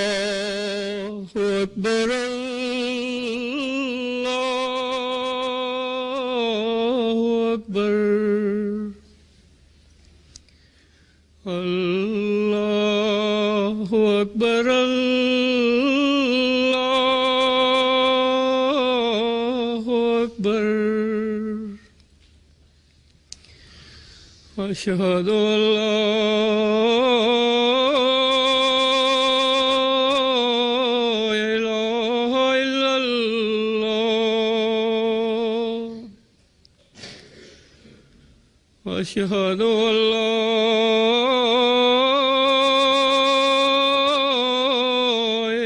الله أكبر الله أكبر الله أكبر الله أكبر أشهد أن لا إله إلا الله أشهد أن لا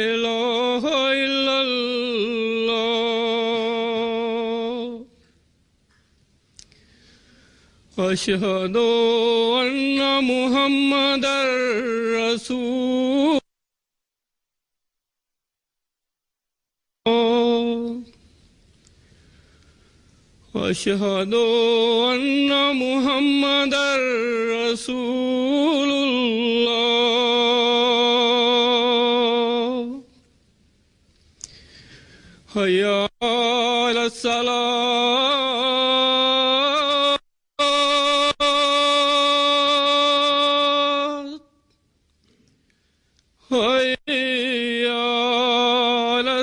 إله إلا الله أشهد أن محمدا رسول الله أشهد أن محمدا رسول الله حي على الصلاة حي على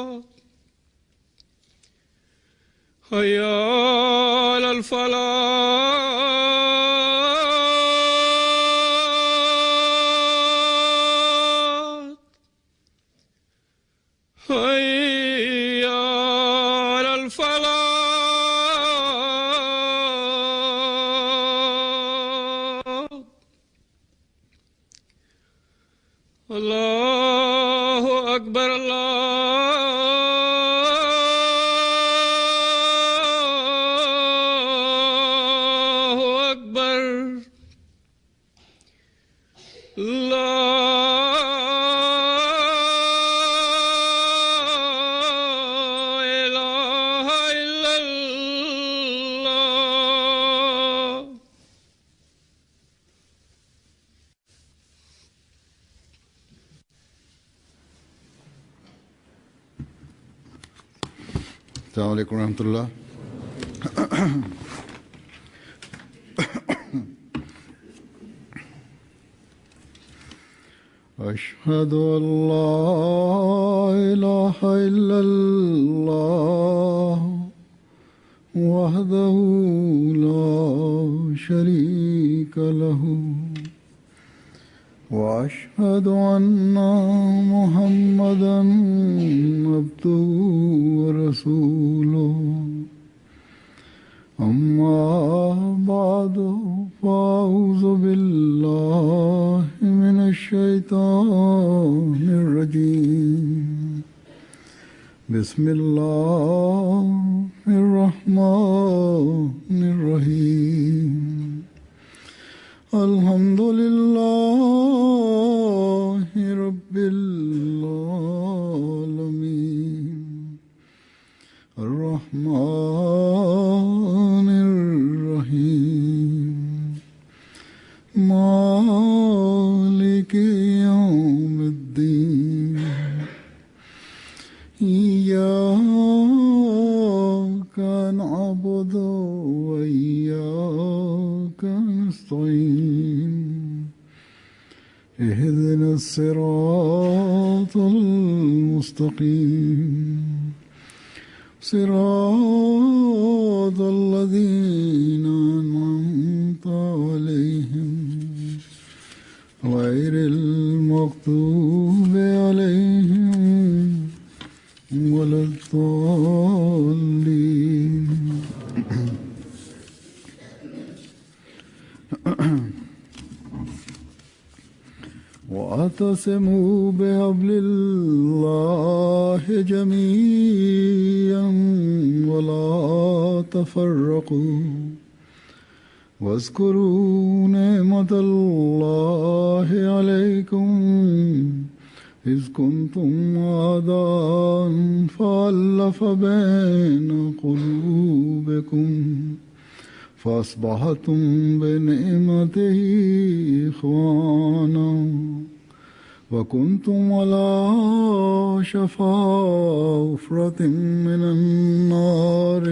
الصلاة حي على الفلاح حي على الفلاح الله أكبر الله أكبر لا إله إلا الله अस्सलामु अलैकुम रहमतुल्लाह। أشهد أن لا إله إلا الله وحده لا شريك له وأشهد أن محمدا عبده ورسوله أما بعد فأعوذ بالله من الشيطان الرجيم بسم الله الرحمن الرحيم الحمد لله رب العالمين الرحمن الرحيم مالك يوم الدين إياك نعبد وإياك نستعين اهدنا الصراط المستقيم صراط الذين أنعمت عليهم غير المغضوب عليهم ولا الضالين. واعتصموا بحبل الله جميعا ولا تفرقوا واذكروا نعمة الله عليكم إذ كنتم أعداء فألف بين قلوبكم فأصبحتم بنعمته إخوانا وكنتم على شفا حفرة من النار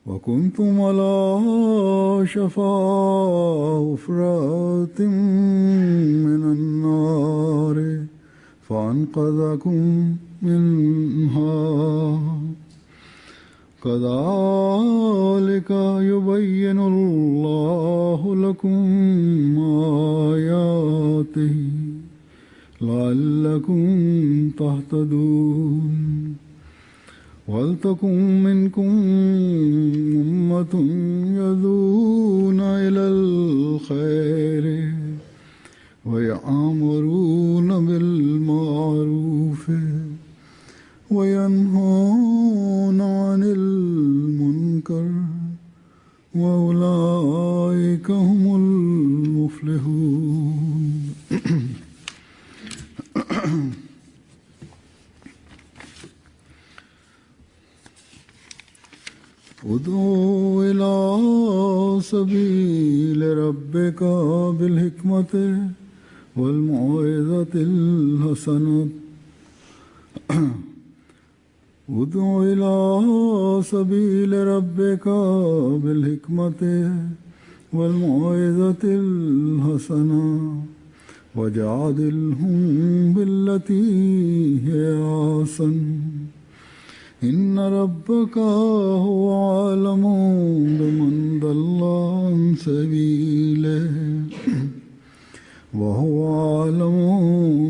وكنتم على شفا حفرة من النار فأنقذكم منها كذلك يبين الله لكم آياته لعلكم تهتدون ولتكن منكم أمة يدعون إلى الخير ويأمرون بالمعروف وينهون عن المنكر وأولئك هم المفلحون. ادعو إلى سبيل ربك بالحكمة والموعظة الحسنة ادع إلى سبيل ربك بالحكمة والموعظة الحسنة وجادلهم بالتي هي أحسن إن ربك هو أعلم بمن ضل عن سبيله وهو أعلم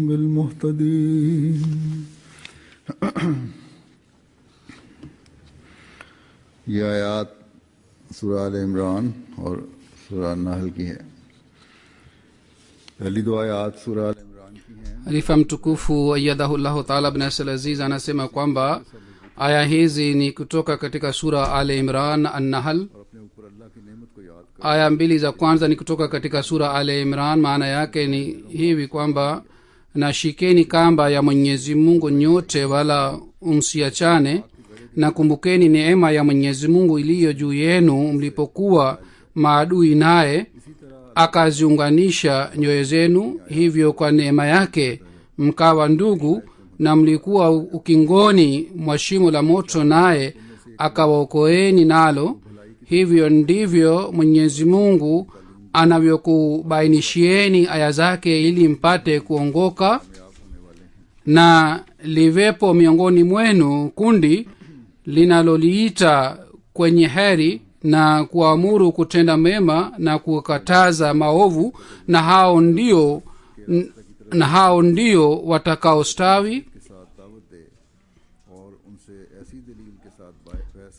بالمهتدين. ये आयात सूरह आल इमरान और सूरह नहल की है। पहली दो आयात सूरह आल इमरान की हैं। Halifa mtukufu ayyadahullahu ta'ala bin Asal Aziz anasema kwamba aya hizi ni kutoka katika sura Al Imran An-Nahl. Aya mbili za kwanza ni kutoka katika sura Al Imran. Maana yake ni hivi kwamba na shikeni kamba ya Mwenyezi Mungu nyote wala msiachane, na kumbukeni neema ya Mwenyezi Mungu iliyo juu yenu mlipokuwa maadui, naye akaziunganisha nyoyo zenu, hivyo kwa neema yake mkawa ndugu, na mlikuwa ukingoni mwa shimo la moto, naye akawaokoeni nalo. Hivyo ndivyo Mwenyezi Mungu anavyokubainishieni aya zake ili mpate kuongoka. Na livepo miongoni mwenu kundi linaloliita kwenye heri na kuamuru kutenda mema na kukataza maovu, na hao ndio watakaostawi.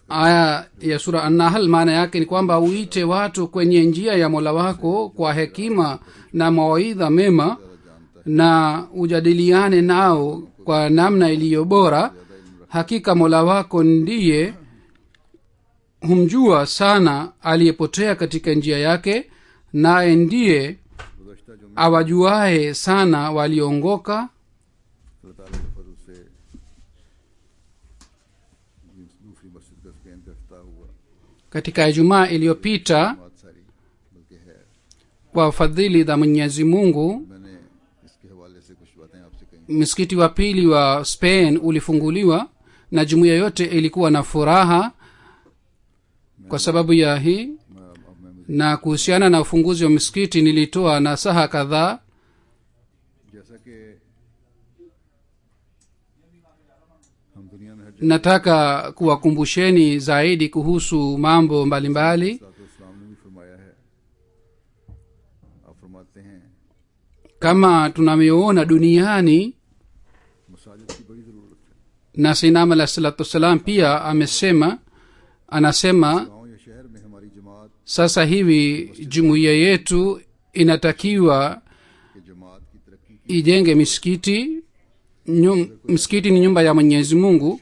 Aya ya sura An-Nahl maana yake ni kwamba uite watu kwenye njia ya Mola wako kwa hekima na mawaidha mema, na ujadiliane nao kwa namna iliyo bora. Hakika Mola wako ndiye humjua sana aliyepotea katika njia yake, naye ndiye awajuae sana waliongoka. Katika Ijumaa iliyopita, kwa fadhili za Mwenyezi Mungu, msikiti wa pili wa Spain ulifunguliwa na jumuiya yote ilikuwa na furaha kwa sababu ya hii. Na kuhusiana na ufunguzi wa msikiti nilitoa nasaha kadhaa. Nataka kuwakumbusheni zaidi kuhusu mambo mbalimbali. Kama tunavyoona duniani, na Sayyidina alayhi salatu wassalam pia anasema sasa hivi jumuiya yetu inatakiwa ijenge misikiti. Msikiti ni nyumba ya Mwenyezi Mungu.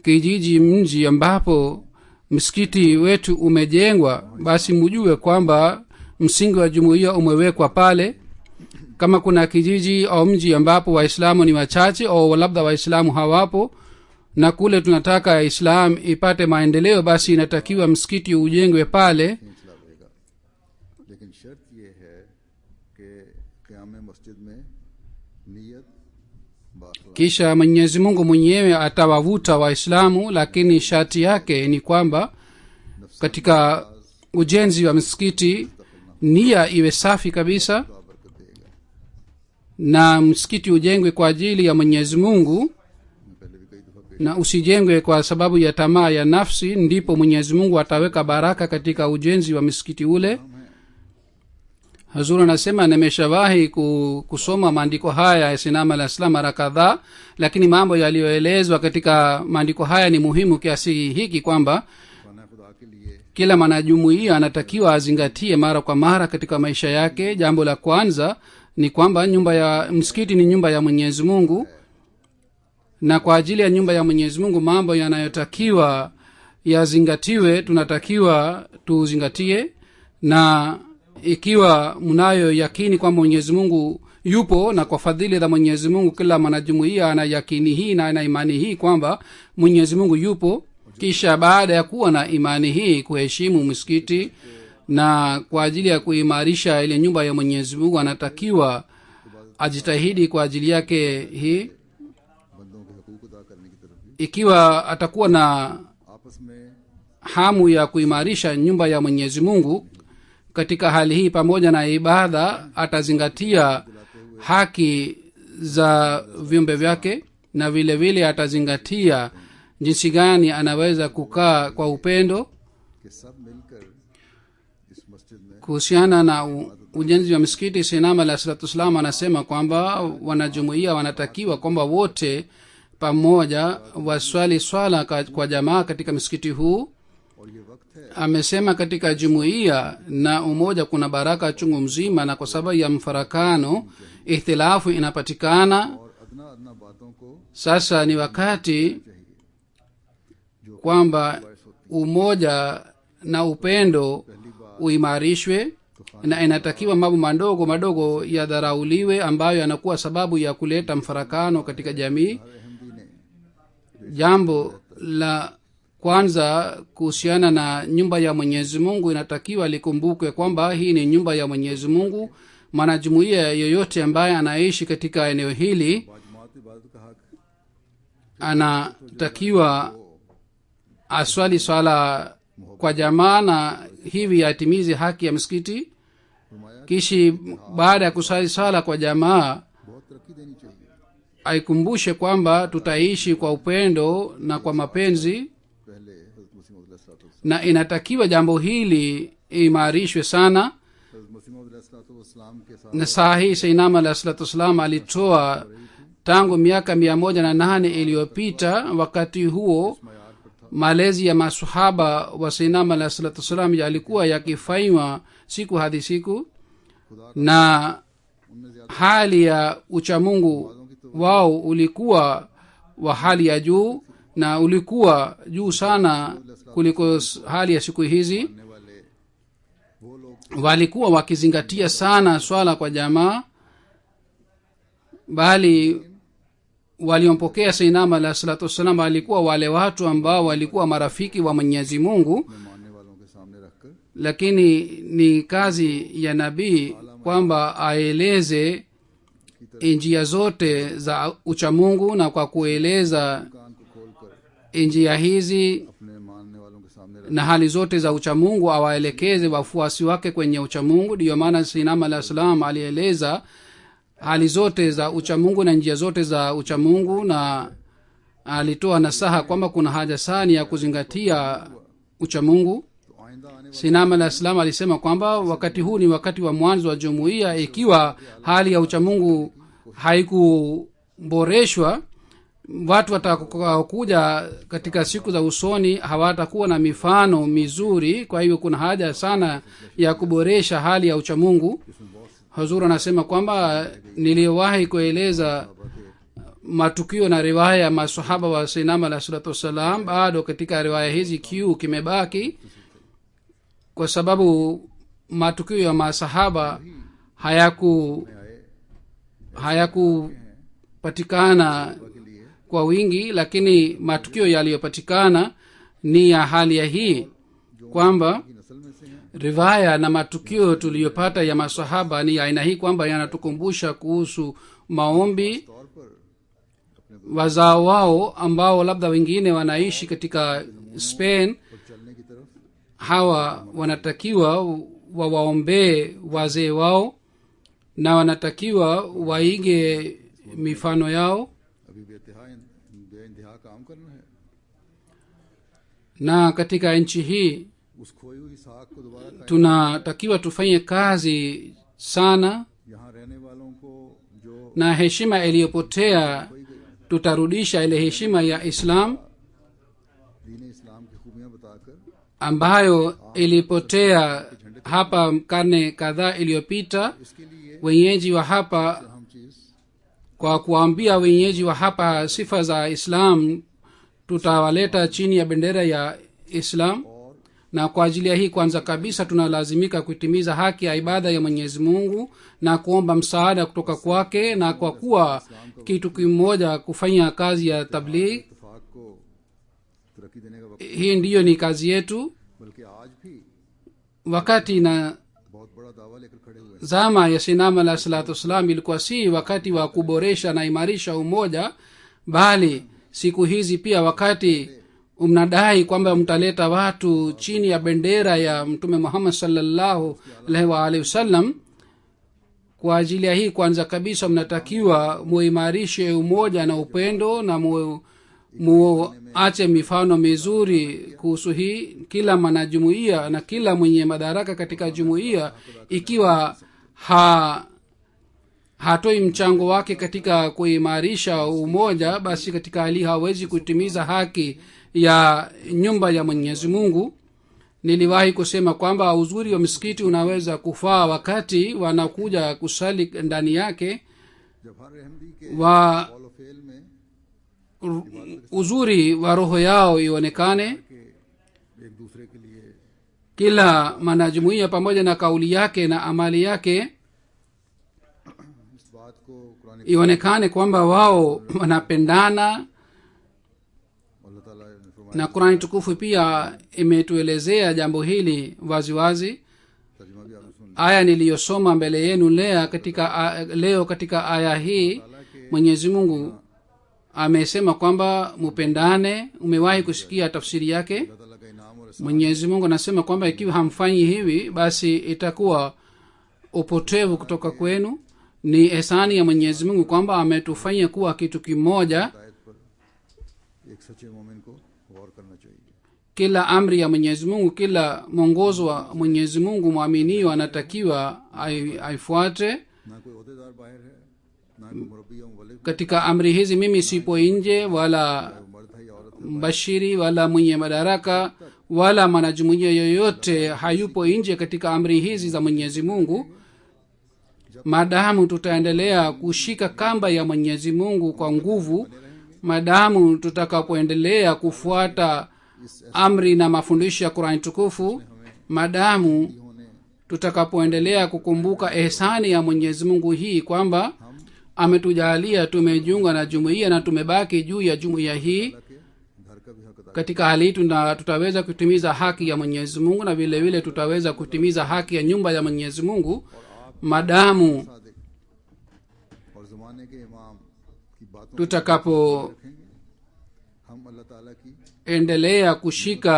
Kijiji, mji ambapo msikiti wetu umejengwa, basi mjue kwamba msingi wa jumuiya umewekwa pale. Kama kuna kijiji au mji ambapo waislamu ni wachache au labda waislamu hawapo, na kule tunataka islam ipate maendeleo, basi inatakiwa msikiti ujengwe pale. सिलसिला रहेगा, लेकिन शर्त यह है कि क़याम मस्जिद में नियत Bakhla kisha mwenyezi mungu mwenyewe atawavuta waislamu, lakini sharti yake ni kwamba katika ujenzi wa msikiti nia iwe safi kabisa, बरकत देगा। na msikiti ujengwe kwa ajili ya mwenyezi mungu मैं पहले भी कई दफ़ा पेश na usijengwe kwa sababu ya tamaa ya nafsi. ndipo mwenyezi mungu ataweka baraka katika ujenzi wa msikiti ule. hazur anasema nimeshawahi kusoma maandiko haya ya sinama la islam mara kadhaa, lakini mambo yaliyoelezwa katika maandiko haya ni muhimu kiasi hiki kwamba खाना खुदा के लिए kila mwanajumuiya anatakiwa azingatie mara kwa mara katika maisha yake. jambo la kwanza ni kwamba nyumba ya msikiti ni nyumba ya mwenyezi mungu, na kwa ajili ya nyumba ya mwenyezi mungu mambo yanayotakiwa yazingatiwe tunatakiwa tuzingatie. na ikiwa mnayo yakini kwamba mwenyezi mungu yupo, na kwa fadhili za mwenyezi mungu kila mwanajumuiya ana yakini hii na ana imani hii kwamba mwenyezi mungu yupo, kisha baada ya kuwa na imani hii kuheshimu msikiti na kwa ajili ya kuimarisha ile nyumba ya mwenyezi mungu anatakiwa ajitahidi kwa ajili yake hii. बंदों के हकूक अदा करने की तरफ भी ikiwa atakuwa na आपस में hamu ya kuimarisha nyumba ya mwenyezi mungu katika hali hii, pamoja na ibada atazingatia haki za viumbe vyake, na vile vile atazingatia jinsi gani anaweza kukaa kwa upendo. कि सब मिलकर इस मस्जिद में kuhusiana na ujenzi wa msikiti, sinama la salatu wassalam anasema kwamba wanajumuia wanatakiwa kwamba wote pamoja waswali swala kwa jamaa katika msikiti huu. और ये वक्त है amesema katika jumuiya na umoja kuna baraka chungu mzima, na kwa sababu ya mfarakano ihtilafu inapatikana. और अदना अदना बातों को sasa ni wakati kwamba umoja na upendo uimarishwe, na inatakiwa mambo madogo madogo yadharauliwe ambayo yanakuwa sababu ya kuleta mfarakano katika jamii. Ahmadi ने jambo la kwanza kuhusiana na nyumba ya mwenyezi mungu inatakiwa likumbukwe kwamba hii ni nyumba ya mwenyezi mungu. mwanajumuiya yoyote ambaye anaishi katika eneo hili बाजमात इबादत का हक anatakiwa aswali swala kwa jamaa na hivi atimize haki ya msikiti. फरमाया kishi baada ya kuswali swala kwa jamaa बहुत तरक्की देनी चाहिए। aikumbushe kwamba tutaishi kwa upendo na kwa mapenzi, पहले हज़रत मसीह मौद अलैहिस्सलातु na inatakiwa jambo hili imarishwe sana. हज़रत मसीह मौद अलैहिस्सलाम के साथ na saa hii sainama alah salatu wassalam alitoa tangu miaka 108 iliyopita. wakati huo malezi ya masahaba wa sainama alah salatu wassalam yalikuwa yakifanywa siku hadi siku, na उनमें ज़्यादा hali ya uchamungu wao ulikuwa wa hali ya juu na ulikuwa juu sana kuliko hali ya siku hizi. करने वाले वो लोग walikuwa wakizingatia sana swala kwa jamaa, bali waliompokea sainama alah salatu wassalam walikuwa wale watu ambao walikuwa marafiki wa mwenyezi mungu. में मानने वालों के सामने रखकर lakini ni kazi ya nabii kwamba aeleze njia zote za uchamungu, na kwa kueleza कान को खोलकर njia hizi अपने मानने वालों के सामने रख na hali zote za uchamungu awaelekeze wafuasi wake kwenye uchamungu. ndiyo maana sinama alah salam alieleza hali zote za uchamungu na njia zote za uchamungu, na alitoa nasaha kwamba kuna haja sana ya kuzingatia uchamungu. तो आइंदा आने वाले sinama alah salam alisema kwamba wakati huu ni wakati wa mwanzo wa jumuiya. ikiwa hali ya uchamungu haikuboreshwa, watu watakaokuja katika siku za usoni hawatakuwa na mifano mizuri. kwa hivyo kuna haja sana ya kuboresha hali ya uchamungu. hazur anasema kwamba niliwahi kueleza matukio na riwaya ya masahaba wa sainama alah salatu wassalam. bado katika riwaya hizi kiu kimebaki, kwa sababu matukio ya masahaba hayakupatikana kwa wingi, lakini matukio yaliyopatikana ni ya hali ya hii kwamba की नस्ल में से हैं, riwaya na matukio tuliyopata ya masahaba ni aina hii kwamba yanatukumbusha kuhusu maombi तौर पर अपने wazao wao ambao labda wengine wanaishi katika spain. और चलने की तरफ Hawa wanatakiwa wawaombee wazee wao na wanatakiwa waige mifano yao, अभी बेइंतहा काम करना है। na katika nchi hii उस खोई हुई साख को दोबारा कायम, tunatakiwa tufanye kazi sana, यहाँ रहने वालों को जो na heshima iliyopotea tutarudisha ile heshima ya islam दीन इस्लाम की खूबियां बताकर ambayo ilipotea hapa karne kadhaa iliyopita. इसके लिए Wenyeji wa hapa, हम चीज kwa kuambia wenyeji wa hapa sifa za islam, tutawaleta chini ya bendera ya islam. और Na kwa ajili ya hii kwanza kabisa tunalazimika kutimiza haki ya ibada ya mwenyezi mungu na kuomba msaada kutoka kwake, na kwa kuwa kitu kimoja kufanya kazi ya tabligh. इत्तेफाक को तरक्की देने का वक्त, Hii ndiyo ni kazi yetu. बल्कि आज भी Wakati na बहुत बड़ा दावा लेकर खड़े हुए हैं। zama ya sinam alah salatu wassalam ilikuwa si wakati wa kuboresha na imarisha umoja, bali siku hizi pia wakati mnadai kwamba mtaleta watu chini ya bendera ya mtume muhammad sallallahu alaihi wa alihi wasallam. Kwa ajili ya hii kwanza kabisa mnatakiwa muimarishe umoja na upendo na muache mifano mizuri kuhusu hii. Kila mwanajumuiya na kila mwenye madaraka katika jumuiya, ikiwa hatoi mchango wake katika kuimarisha umoja, basi katika hali hawezi kutimiza haki ya nyumba ya mwenyezi mungu. Niliwahi kusema kwamba uzuri wa msikiti unaweza kufaa wakati wanakuja kusali ndani yake, जब हर अहमदी के wa कौल व फेल में uzuri wa roho yao ionekane. के एक दूसरे के लिए Kila mwanajumuiya pamoja na kauli yake na amali yake इस बात को Quran ionekane kwamba wao wanapendana, अल्लाह ताला ने फरमाया, na Qur'ani tukufu pia imetuelezea jambo hili waziwazi. तर्जुमा भी आपने सुन Aya niliyosoma mbele yenu leo katika aya hii, Mwenyezi Mungu amesema kwamba mupendane. Umewahi kusikia tafsiri yake? अल्लाह ताला का इनाम और एहसान Mwenyezi Mungu anasema kwamba ikiwa hamfanyi hivi, basi itakuwa upotevu kutoka kwenu. Ni ehsani ya Mwenyezi Mungu kwamba ametufanya kuwa kitu kimoja. हिदायत पर एक सच्चे मोमिन को गौर करना चाहिए। Kila amri ya Mwenyezi Mungu, kila mwongozo wa Mwenyezi Mungu mwaminio anatakiwa aifuate. ना कोई ओहदेदार बाहर है, ना कोई मुरब्बी या मुबल्लिग, Katika amri hizi mimi sipo nje, wala मर्द है या औरत है, mbashiri wala mwenye madaraka wala mwanajumuiya yoyote hayupo nje katika amri hizi za Mwenyezi Mungu. Maadamu tutaendelea kushika kamba ya Mwenyezi Mungu kwa nguvu, maadamu tutakapoendelea kufuata amri na mafundisho ya Qur'ani tukufu, maadamu होने tutakapoendelea kukumbuka ehsani ya Mwenyezi Mungu hii kwamba ametujalia tumejiunga na jumuiya na tumebaki juu ya jumuiya hii, के घर का भी हक अदा katika hali hii tutaweza kutimiza haki ya Mwenyezi Mungu na vile vile tutaweza kutimiza haki ya nyumba ya Mwenyezi Mungu, maadamu Sadiq और जमाने के इमाम की बातों को tutakapoendelea रखेंगे। हम अल्लाह ताला की kushika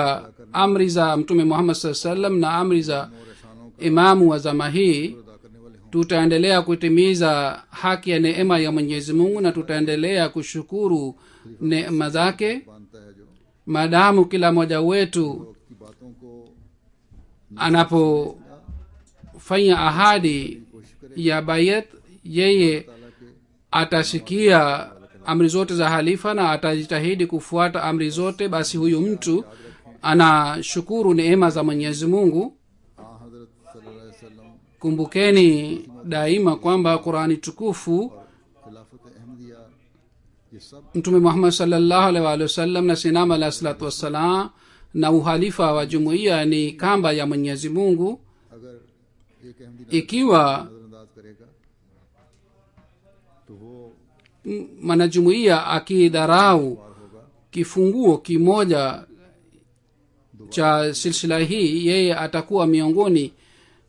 amri za mtume Muhammad sallallahu alaihi wasallam na amri za और एहसानों का imamu wa zama hii, अदा करने वाले हों। tutaendelea kutimiza haki ya neema ya Mwenyezi Mungu na tutaendelea kushukuru neema zake, मानता है जो maadamu kila mmoja wetu की बातों को anapofanya ahadi ya bayat, yeye ताला के atasikia amri zote za halifa na atajitahidi kufuata amri zote, basi huyu mtu anashukuru neema za Mwenyezi Mungu. आ हजरत सल्लल्लाहु अलैहि वसल्लम Kumbukeni daima kwamba Qur'ani tukufu, खिलाफत अहमदिया ये सब mtume Muhammad sallallahu alaihi wasallam na sinama alayhi salatu wassalam na uhalifa wa jumuiya ni kamba ya Mwenyezi Mungu. अगर एक अहमदी Ikiwa नजरअंदाज करेगा तो वो mwanajumuiya akidharau kifunguo kimoja cha silsila hii, yeye atakuwa miongoni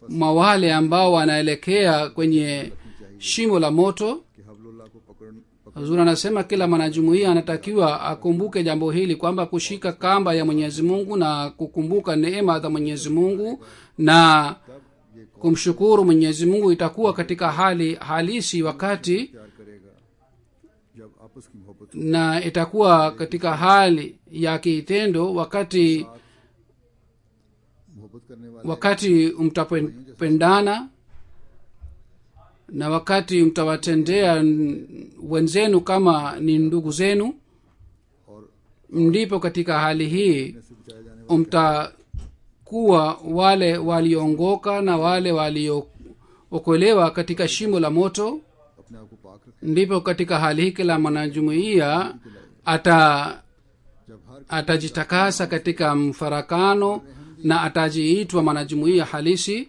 mwa wale ambao wanaelekea kwenye shimo la moto. कि हबलुल्लाह को पकड़ Huzuri anasema kila mwanajumuiya anatakiwa akumbuke jambo hili, kwamba kushika kamba ya Mwenyezi Mungu na kukumbuka neema za Mwenyezi Mungu na kumshukuru Mwenyezi Mungu itakuwa katika hali halisi wakati, प्यार करेगा जब आपस की मोहब्बत na itakuwa katika hali ya kitendo wakati मोहब्बत करने वाले wakati mtapendana na wakati mtawatendea wenzenu kama ni ndugu zenu, और ndipo katika hali hii से बचाए जाने वाले mtakuwa wale waliongoka na wale waliookolewa katika shimo la moto. अपने आप को पाक रखें। Ndipo katika hali hii kila mwanajumuiya जब हर atajitakasa katika mfarakano na atajiitwa mwanajumuiya halisi,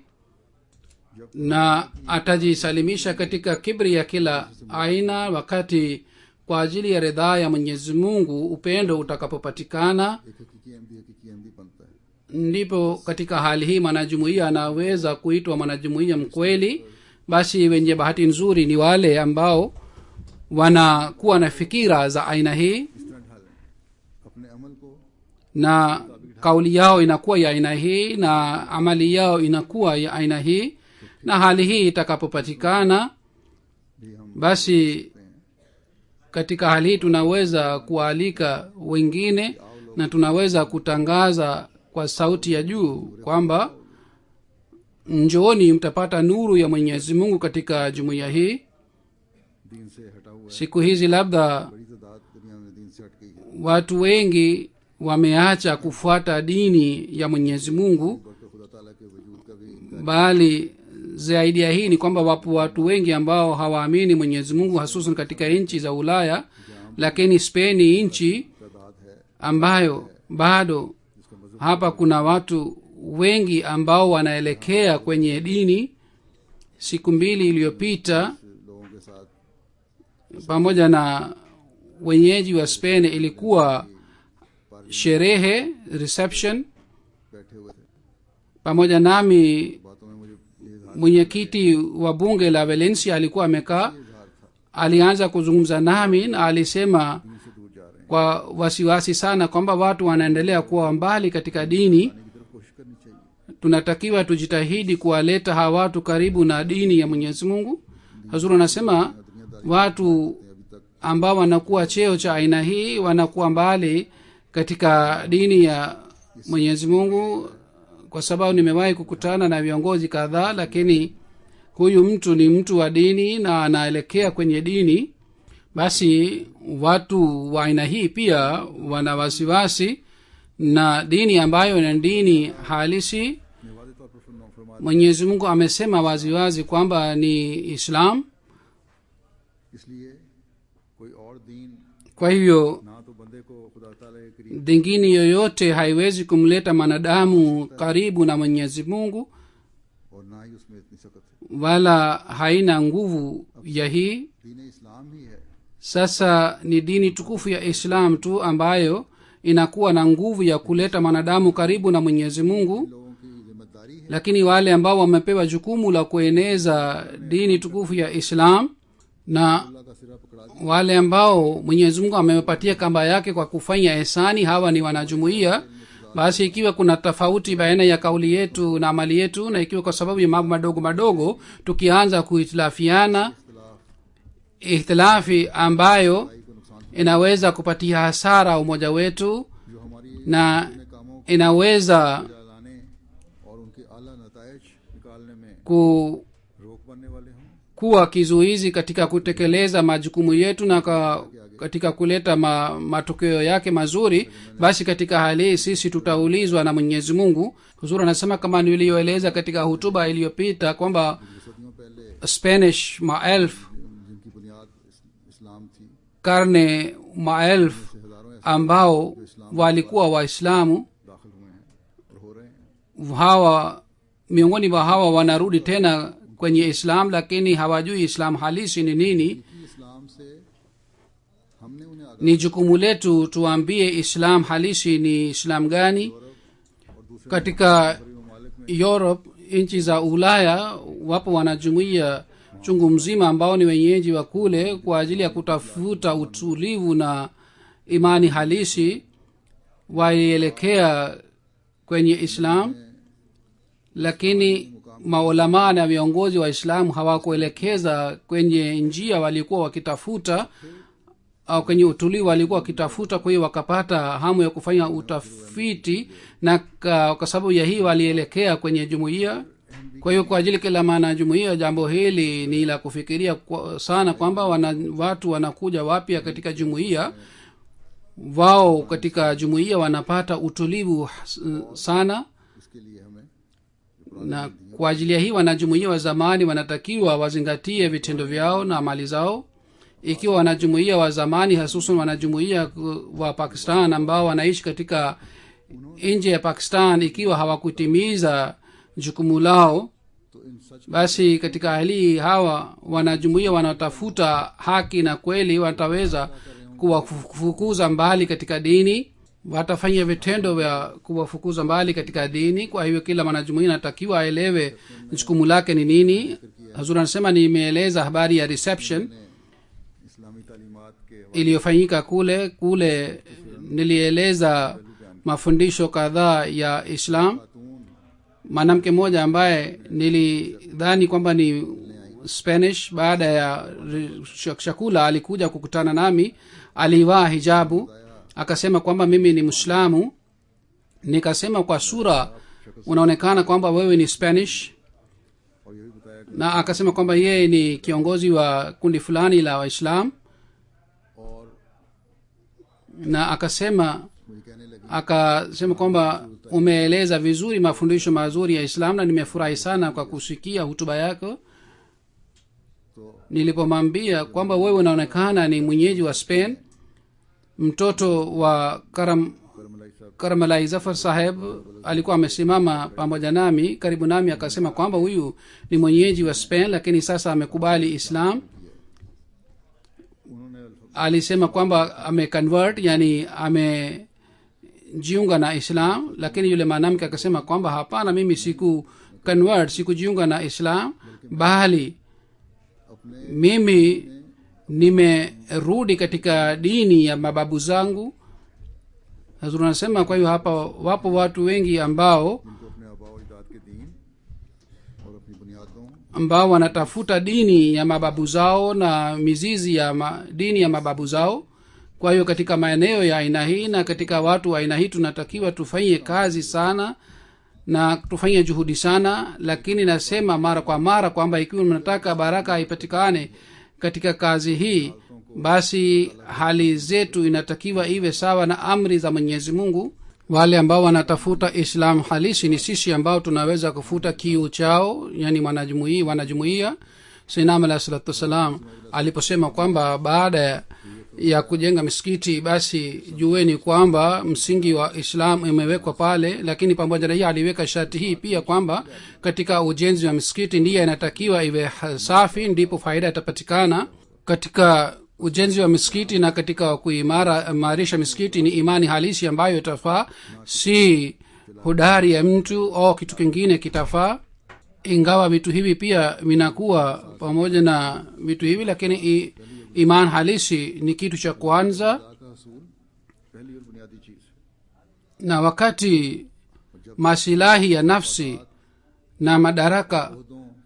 na atajisalimisha katika kibri ya kila aina, wakati kwa ajili ya ridhaa ya Mwenyezi Mungu upendo utakapopatikana. एक हकीकी अहमदी बनता है। Ndipo katika hali hii mwanajumuiya anaweza kuitwa mwanajumuiya mkweli. Basi wenye bahati nzuri ni wale ambao wanakuwa na fikira za aina hii इस तरह ढालें अपने अमल को na kauli yao inakuwa ya aina hii na amali yao inakuwa ya aina hii, na hali hii itakapopatikana, भी हम basi katika hali hii tunaweza kualika wengine na tunaweza kutangaza kwa sauti ya juu kwamba njooni mtapata nuru ya Mwenyezi Mungu katika jumuiya hii. दीन से हटा हुआ है। Siku hizi labda बड़ी तादाद दुनिया में दीन से हट गई है। watu wengi wameacha kufuata dini ya Mwenyezi Mungu, बल्कि खुदा ताला के वजूद का भी bali zaidi ya hii ni kwamba wapo watu wengi ambao hawaamini Mwenyezi Mungu, hususan katika nchi za Ulaya. Lakini Spain ni nchi तादाद है ambayo bado hapa kuna watu wengi ambao wanaelekea kwenye dini. Siku mbili iliyopita लोगों के साथ pamoja na wenyeji wa Spain ilikuwa sherehe reception. बैठे हुए थे। Pamoja nami बातों में मुझे ये इजहार mwenyekiti wa bunge la Valencia alikuwa amekaa, था alianza kuzungumza nami na alisema दीन से दूर जा रहे हैं। kwa wasiwasi sana kwamba watu wanaendelea kuwa mbali katika dini. आने की तरफ कोशिश करनी चाहिए। Tunatakiwa tujitahidi kuwaleta hawa watu karibu na dini ya Mwenyezi Mungu. Hazuru anasema watu अभी तक ambao wanakuwa cheo cha aina hii wanakuwa mbali katika dini ya Mwenyezi Mungu, kwa sababu nimewahi kukutana na viongozi kadhaa, lakini huyu mtu ni mtu wa dini na anaelekea kwenye dini. Basi watu wa aina hii pia wana wasiwasi na dini ambayo ni dini halisi. ने वादे तौर पर फरमा Mwenyezi Mungu amesema waziwazi kwamba ni Islam. इसलिए कोई और दीन Kwa hivyo ना तो बंदे को खुदा ताला के करीब dingini yoyote haiwezi kumleta mwanadamu karibu na Mwenyezi Mungu, और ना ही उसमें इतनी सख्त है। wala haina nguvu ya hii. दीन इस्लाम ही है Sasa ni dini tukufu ya Islam tu ambayo inakuwa na nguvu ya kuleta mwanadamu karibu na Mwenyezi Mungu. लोगों की जिम्मेदारी है Lakini wale ambao wamepewa jukumu la kueneza dini tukufu ya Islam na अल्लाह का सिरा पकड़ा दिया। wale ambao Mwenyezi Mungu amewapatia kamba yake kwa kufanya ihsani, hawa ni wanajumuiya. Basi ikiwa kuna tofauti baina ya kauli yetu na amali yetu, na ikiwa kwa sababu ya mambo madogo madogo tukianza kuhitilafiana, ihtilafi ambayo को नुकसान inaweza kupatia hasara umoja wetu जो हमारी na अपने कामों को inaweza लाने और उनके आला नतायज निकालने में रोक बनने वाले हों। kuwa kizuizi katika kutekeleza majukumu yetu na katika kuleta matokeo yake mazuri, basi katika hali hii sisi tutaulizwa na Mwenyezi Mungu. Huzuri anasema kama nilivyoeleza katika hutuba iliyopita kwamba सदियों पहले Spanish maelfu जिनकी बुनियाद इस्लाम थी karne maelfu से हजारों ऐसे ambao walikuwa Waislamu, दाखिल हुए हैं और हो रहे हैं। hawa miongoni mwa hawa wanarudi tena kwenye Islam, lakini hawajui Islam halisi ni nini. कि इस्लाम से ni jukumu letu tuambie islam halisi ni islam gani. Katika europe, nchi za ulaya, wapo wanajumuia chungu mzima ambao ni wenyeji wa kule kwa ajili ya kutafuta utulivu na imani halisi. Walielekea kwenye islam, lakini maulamaa na viongozi wa islamu hawakuelekeza kwenye njia walikuwa wakitafuta au kwenye utulivu walikuwa wakitafuta. Kwa hiyo wakapata hamu ya kufanya utafiti, na kwa sababu ya hii walielekea kwenye jumuiya. Kwa hiyo kwa ajili kila maana jumuiya, jambo hili ni la kufikiria sana, kwamba watu wanakuja wapya katika jumuiya, wao katika jumuiya wanapata utulivu sana, na kwa ajili ya hii wanajumuiya wa zamani wanatakiwa wazingatie vitendo vyao na amali zao. Ikiwa wanajumuiya wa zamani, hususan wanajumuiya wa Pakistan ambao wanaishi katika nje ya Pakistan, ikiwa hawakutimiza jukumu lao, basi katika hali hawa wanajumuiya wanaotafuta haki na kweli wataweza kuwafukuza mbali katika dini, watafanya vitendo vya kuwafukuza mbali katika dini. Kwa hivyo kila mwanajumuiya anatakiwa aelewe jukumu lake ni nini. Hazur anasema, nimeeleza habari ya reception iliyofanyika kule nilieleza mafundisho kadhaa ya islam. Mwanamke mmoja ambaye nilidhani kwamba ni Spanish, baada ya chakula alikuja kukutana nami, alivaa hijabu, akasema kwamba mimi ni Muislamu. Nikasema, kwa sura unaonekana kwamba wewe ni Spanish. Na akasema kwamba yeye ni kiongozi wa kundi fulani la Waislamu, na akasema kwamba umeeleza vizuri mafundisho mazuri ya Islam na nimefurahi sana kwa kusikia hutuba yako. Nilipomwambia kwamba wewe unaonekana ni mwenyeji wa Spain, mtoto wa Karamalai Zafar Saheb alikuwa amesimama pamoja nami karibu nami, akasema kwamba huyu ni mwenyeji wa Spain lakini sasa amekubali Islam. Alisema kwamba ameconvert, yani amejiunga na Islam, lakini yule mwanamke akasema kwamba hapana, mimi sikujiunga na Islam, bali mimi nimerudi katika dini ya mababu zangu. Hazur anasema, kwa hiyo hapa wapo watu wengi ambao wanatafuta dini ya mababu zao na mizizi ya dini ya mababu zao. Kwa hiyo katika maeneo ya aina hii na katika watu wa aina hii tunatakiwa tufanye kazi sana na tufanye juhudi sana. Lakini nasema mara kwa mara kwamba ikiwa mnataka baraka ipatikane katika kazi hii, basi hali zetu inatakiwa iwe sawa na amri za Mwenyezi Mungu. Wale ambao wanatafuta Islam halisi ni sisi ambao tunaweza kufuta kiu chao, yani wanajumuiya. Sayyidina alayhi salatu wasalam aliposema kwamba baada ya kujenga misikiti, basi jueni kwamba msingi wa Islam imewekwa pale, lakini pamoja na hiyo aliweka sharti hii pia kwamba katika ujenzi wa misikiti ndiye inatakiwa iwe safi, ndipo faida itapatikana. Katika ujenzi wa misikiti na katika kuimarisha misikiti ni imani halisi ambayo itafaa, si hodari ya mtu au kitu kingine kitafaa. Ingawa vitu hivi pia vinakuwa pamoja na vitu hivi, lakini iman halisi ni kitu cha kwanza. Na wakati masilahi ya nafsi na madaraka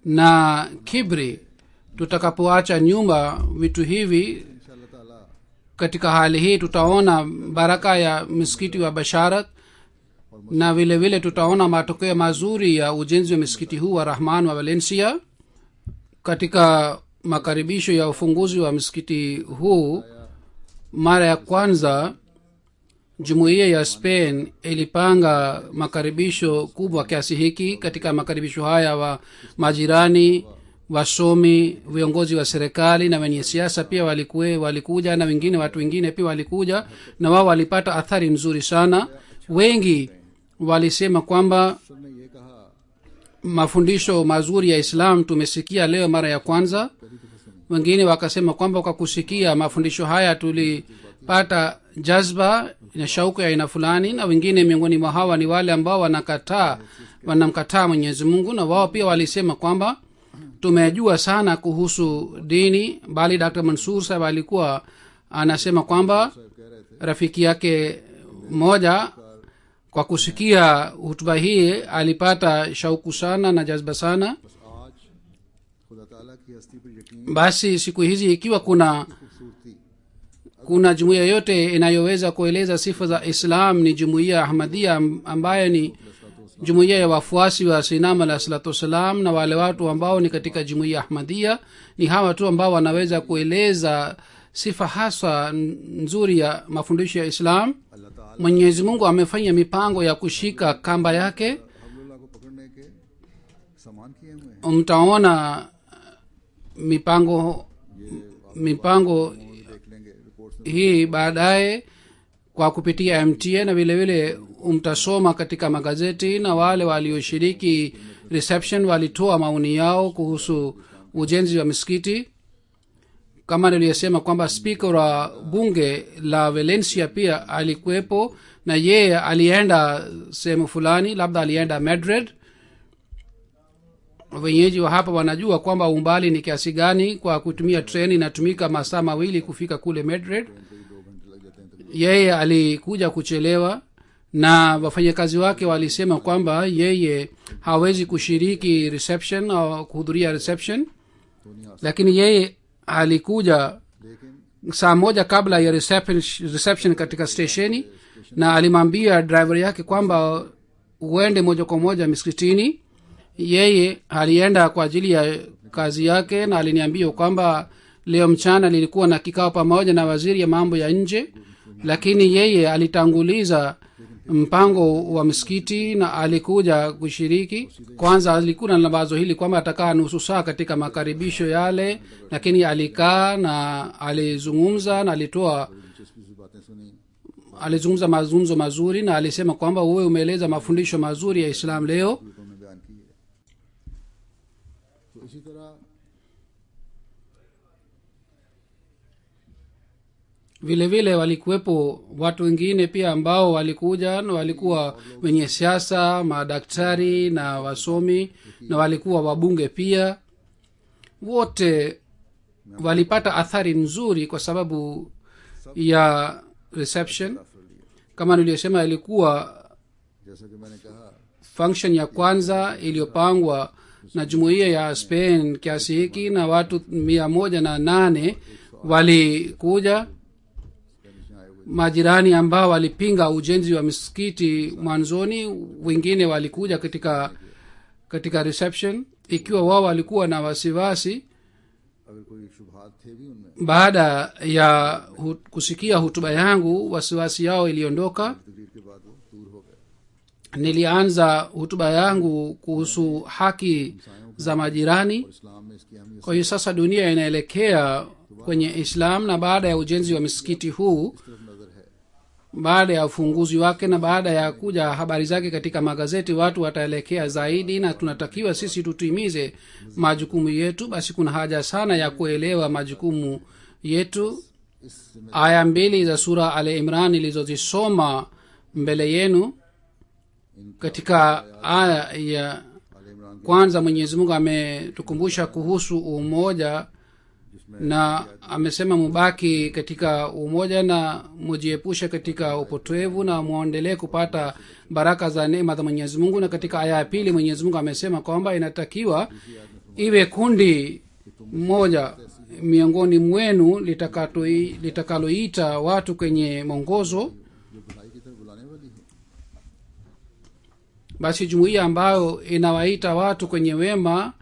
na kibri tutakapoacha nyuma vitu hivi, katika hali hii tutaona baraka ya msikiti wa Basharat, na vile vile tutaona matokeo mazuri ya ujenzi wa msikiti huu wa Rahman wa Valencia. Katika makaribisho ya ufunguzi wa msikiti huu, mara ya kwanza jumuiya ya Spain ilipanga makaribisho kubwa kiasi hiki. Katika makaribisho haya wa majirani, wasomi, viongozi wa serikali na wenye siasa pia walikuja, na watu wengine pia walikuja, na wao walipata athari nzuri sana. Wengi walisema kwamba mafundisho mazuri ya Islam tumesikia leo mara ya kwanza. Wengine wakasema kwamba kwa kusikia mafundisho haya wanapata jazba na shauku ya aina fulani, na wengine miongoni mwa hawa ni wale ambao wanamkataa mwenyezi mungu, na wao pia walisema kwamba tumejua sana kuhusu dini. Bali Dr. Mansur sahib alikuwa anasema kwamba rafiki yake moja kwa kusikia hutuba hii alipata shauku sana na jazba sana. आज खुदा ताला की हस्ती पर यकीन Basi siku hizi ikiwa kuna jumuiya yote inayoweza kueleza sifa za islam ni jumuiya ya ahmadia, ambaye ni jumuiya ya wafuasi wa sinam alah salatu wassalam, na wale watu ambao ni katika jumuiya ya ahmadia ni hawa tu ambao wanaweza kueleza sifa hasa nzuri ya mafundisho ya islam. अल्लाह ताला mwenyezi mungu amefanya mipango ya kushika kamba yake. हबलुल्लाह को पकड़ने के सामान किए हुए हैं। mtaona mipango देख लेंगे report hii baadaye kwa kupitia mta, na vile vile mtasoma katika magazeti, na wale walioshiriki reception walitoa maoni yao kuhusu ujenzi wa misikiti. Kama niliyosema kwamba spika wa bunge la Valencia pia alikuwepo, na yeye alienda sehemu fulani, labda alienda Madrid. Wenyeji wa hapa wanajua kwamba umbali ni kiasi gani. Kwa kutumia treni inatumika masaa mawili kufika kule Madrid. Yeye alikuja kuchelewa, na wafanyakazi wake walisema kwamba yeye hawezi kushiriki reception au kuhudhuria reception, lakini yeye alikuja saa moja kabla ya reception katika stesheni, na alimwambia driver yake kwamba uende moja kwa moja miskitini. Yeye alienda kwa ajili ya kazi yake, na aliniambia kwamba leo mchana lilikuwa na kikao pamoja na waziri ya mambo ya nje, lakini yeye alitanguliza mpango wa msikiti na alikuja kushiriki. Kwanza alikuwa na wazo hili kwamba atakaa nusu saa katika makaribisho yale, lakini alikaa na alizungumza na alizungumza mazungumzo mazuri, na alisema kwamba wewe umeeleza mafundisho mazuri ya Islam leo. में बयान की है। तो इसी तरह vile vile walikuwepo watu wengine pia ambao walikuja, na walikuwa wenye siasa, madaktari na wasomi, na walikuwa wabunge pia. Wote walipata athari nzuri kwa sababu ya reception. Kama niliyosema, ilikuwa जैसा कि मैंने कहा function ya kwanza iliyopangwa na jumuiya ya Spain kiasi hiki, na watu 108 walikuja. Majirani ambao walipinga ujenzi wa misikiti mwanzoni, wengine walikuja katika reception, ikiwa wao walikuwa na wasiwasi. अगर कोई शुबहात थे भी उनमें Baada ya kusikia hutuba yangu, wasiwasi yao iliondoka. तकरीर के बाद वो दूर हो गए। Nilianza hutuba yangu kuhusu haki za majirani. इस्लाम में इसकी अहमियत Kwa hiyo sasa dunia inaelekea kwenye Islam, na baada ya ujenzi wa misikiti huu, सिर्फ नजर है। baada ya ufunguzi wake na baada ya kuja habari zake katika magazeti, watu wataelekea zaidi, na tunatakiwa sisi tutimize majukumu yetu. Basi kuna haja sana ya kuelewa majukumu yetu. इस Aya 2 za sura Al Imran ilizozisoma mbele yenu, katika aya ya आल Imran kwanza Mwenyezi Mungu ametukumbusha kuhusu umoja, na amesema mubaki katika umoja na mujiepushe katika upotevu, na muendelee kupata baraka za neema za Mwenyezi Mungu. Na katika aya ya pili Mwenyezi Mungu amesema kwamba inatakiwa iwe kundi moja miongoni mwenu litakaloita watu kwenye mwongozo. जो भलाई की तरफ बुलाने वाली है। Basi jumuiya ambayo inawaita watu kwenye wema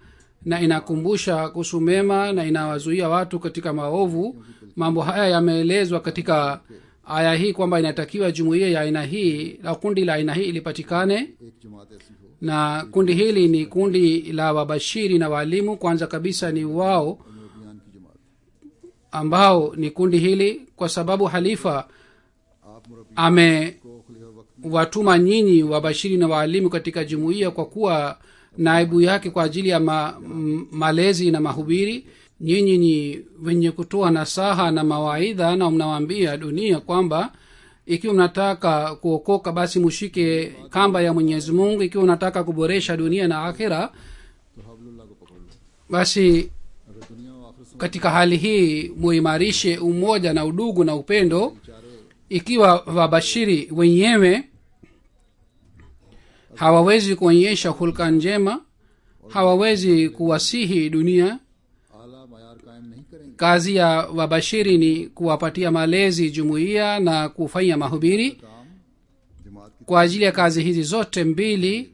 na inakumbusha kuhusu mema na inawazuia watu katika maovu, mambo haya yameelezwa katika aya hii kwamba inatakiwa jumuiya ya aina hii au kundi la aina hii ilipatikane. एक जमात ऐसी हो Na kundi hili ni kundi la wabashiri na walimu. Kwanza kabisa ni wao मुरब्बियान की जमात। ambao ni kundi hili, kwa sababu halifa आप मुरब्बियान amewatuma को खलीफा वक्त nyinyi wabashiri na waalimu katika jumuiya kwa kuwa naibu yake kwa ajili ya malezi na mahubiri. nyinyi ni wenye kutoa nasaha na mawaidha na mnawaambia dunia kwamba ikiwa mnataka kuokoka basi mushike kamba ya mwenyezi mungu. ikiwa unataka kuboresha dunia na akhira तो हबलुल्लाह को पकड़ लो। basi अगर दुनिया और आखिरत से katika hali hii muimarishe umoja na udugu na upendo. ikiwa wabashiri wenyewe hawawezi kuonyesha hulka njema, hawawezi kuwasihi dunia, आला मयार कायम नहीं करेंगे kazi ya wabashiri ni kuwapatia malezi jumuiya na kufanya mahubiri. काम जमात की kwa ajili ya kazi hizi zote mbili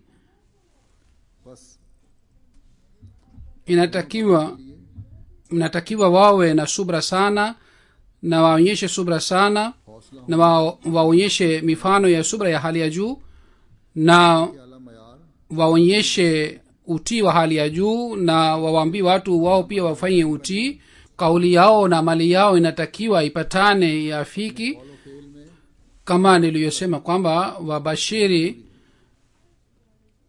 बस mnatakiwa wawe na subra sana na waonyeshe subra sana हौसला na waonyeshe mifano ya subra ya hali ya juu na आला मयार waonyeshe utii wa hali ya juu na wawaambie watu wao pia wafanye utii. kauli yao na mali yao inatakiwa ipatane yafiki, follow fail में kama niliyosema kwamba wabashiri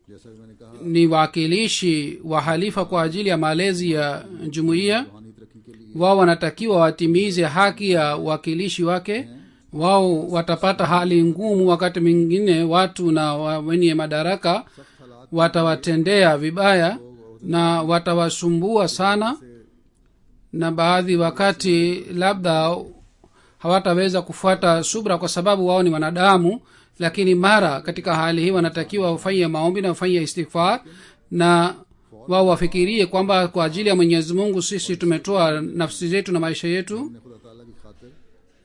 जैसा कि मैंने कहा ni waakilishi wa halifa kwa ajili ya malezi ya jumuiya. रूहानी तरक्की के लिए wao wanatakiwa watimize haki ya uwakilishi wake. wao watapata hali ngumu wakati mwingine watu na wenye madaraka सख्त हालात watawatendea vibaya na watawasumbua sana, na baadhi wakati labda hawataweza kufuata subra kwa sababu wao ni wanadamu. lakini mara katika hali hii wanatakiwa wafanye maombi na wafanye istighfar na wao wafikirie kwamba kwa ajili ya mwenyezi mungu sisi tumetoa nafsi zetu na maisha yetu ने खुदा ताला की खातिर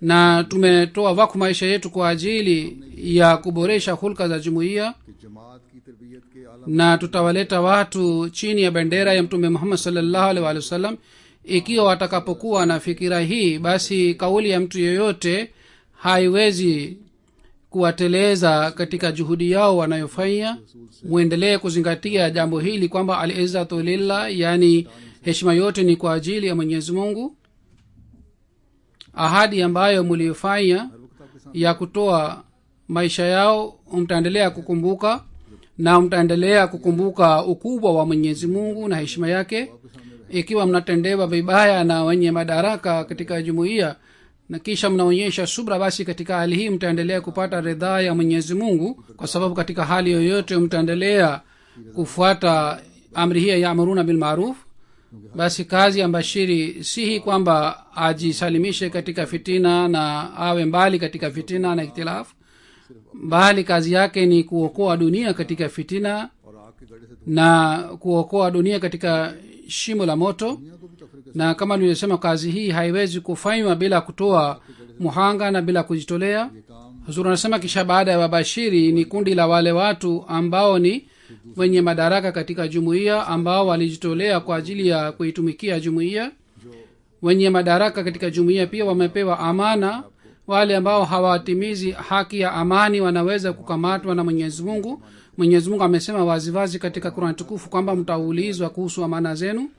na tumetoa wakfu maisha yetu kwa ajili ya kuboresha hulka za jumuiya, कि जमात की तरबियत के आला na tutawaleta watu chini ya bendera ya mtume muhammad sallallahu alaihi wa sallam. ikiwa watakapokuwa na fikira hii basi kauli ya mtu yeyote haiwezi kuwateleza katika juhudi yao wanayofanya. mwendelee kuzingatia jambo hili kwamba alizzatu lillah, yani heshima yote ni kwa ajili ya mwenyezi mungu. ahadi ambayo mliofanya ya kutoa maisha yao mtaendelea kukumbuka, na mtaendelea kukumbuka ukubwa wa mwenyezi mungu na heshima yake. ikiwa mnatendewa vibaya na wenye madaraka katika jumuiya na kisha mnaonyesha subra, basi katika hali hii mtaendelea kupata ridhaa ya mwenyezi mungu, kwa sababu katika hali yoyote mtaendelea kufuata amri hiya yaamuruna bilmaruf. basi kazi ya mbashiri si hii kwamba ajisalimishe katika fitina na awe mbali katika fitina na ikhtilafu, bali kazi yake ni kuokoa dunia katika fitina और आग के गड़े से na kuokoa dunia katika shimo la moto. दुनिया को भी तफरीक na kama nilivyosema kazi hii haiwezi kufanywa bila kutoa muhanga na bila kujitolea. ये काम huzuri anasema kisha baada ya wabashiri ni kundi la wale watu ambao ni wenye madaraka katika jumuiya ambao walijitolea kwa ajili ya kuitumikia jumuiya. wenye madaraka katika jumuiya pia wamepewa amana. wale ambao hawatimizi haki ya amani wanaweza kukamatwa na mwenyezi mungu. mwenyezi mungu amesema waziwazi katika Qur'an tukufu kwamba mtaulizwa kuhusu amana zenu,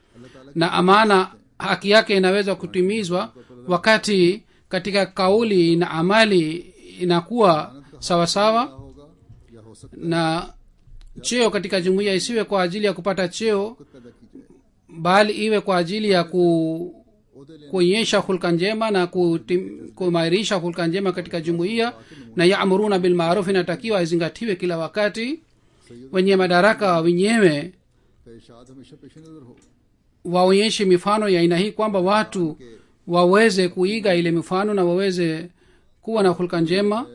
na amana haki yake inaweza kutimizwa wakati katika kauli na amali inakuwa sawasawa. होगा या हो सकता na cheo katika jumuiya isiwe kwa ajili ya kupata cheo, है पैदा की जाए bali iwe kwa ajili ya kuonyesha hulka njema na kuimarisha hulka njema katika jumuiya. na yaamuruna bilmaruf inatakiwa izingatiwe kila wakati. wenye madaraka wenyewe तो इरशाद हमेशा पेश नजर हो waonyeshe mifano ya aina hii kwamba watu waweze kuiga ile mifano na waweze kuwa na hulka njema.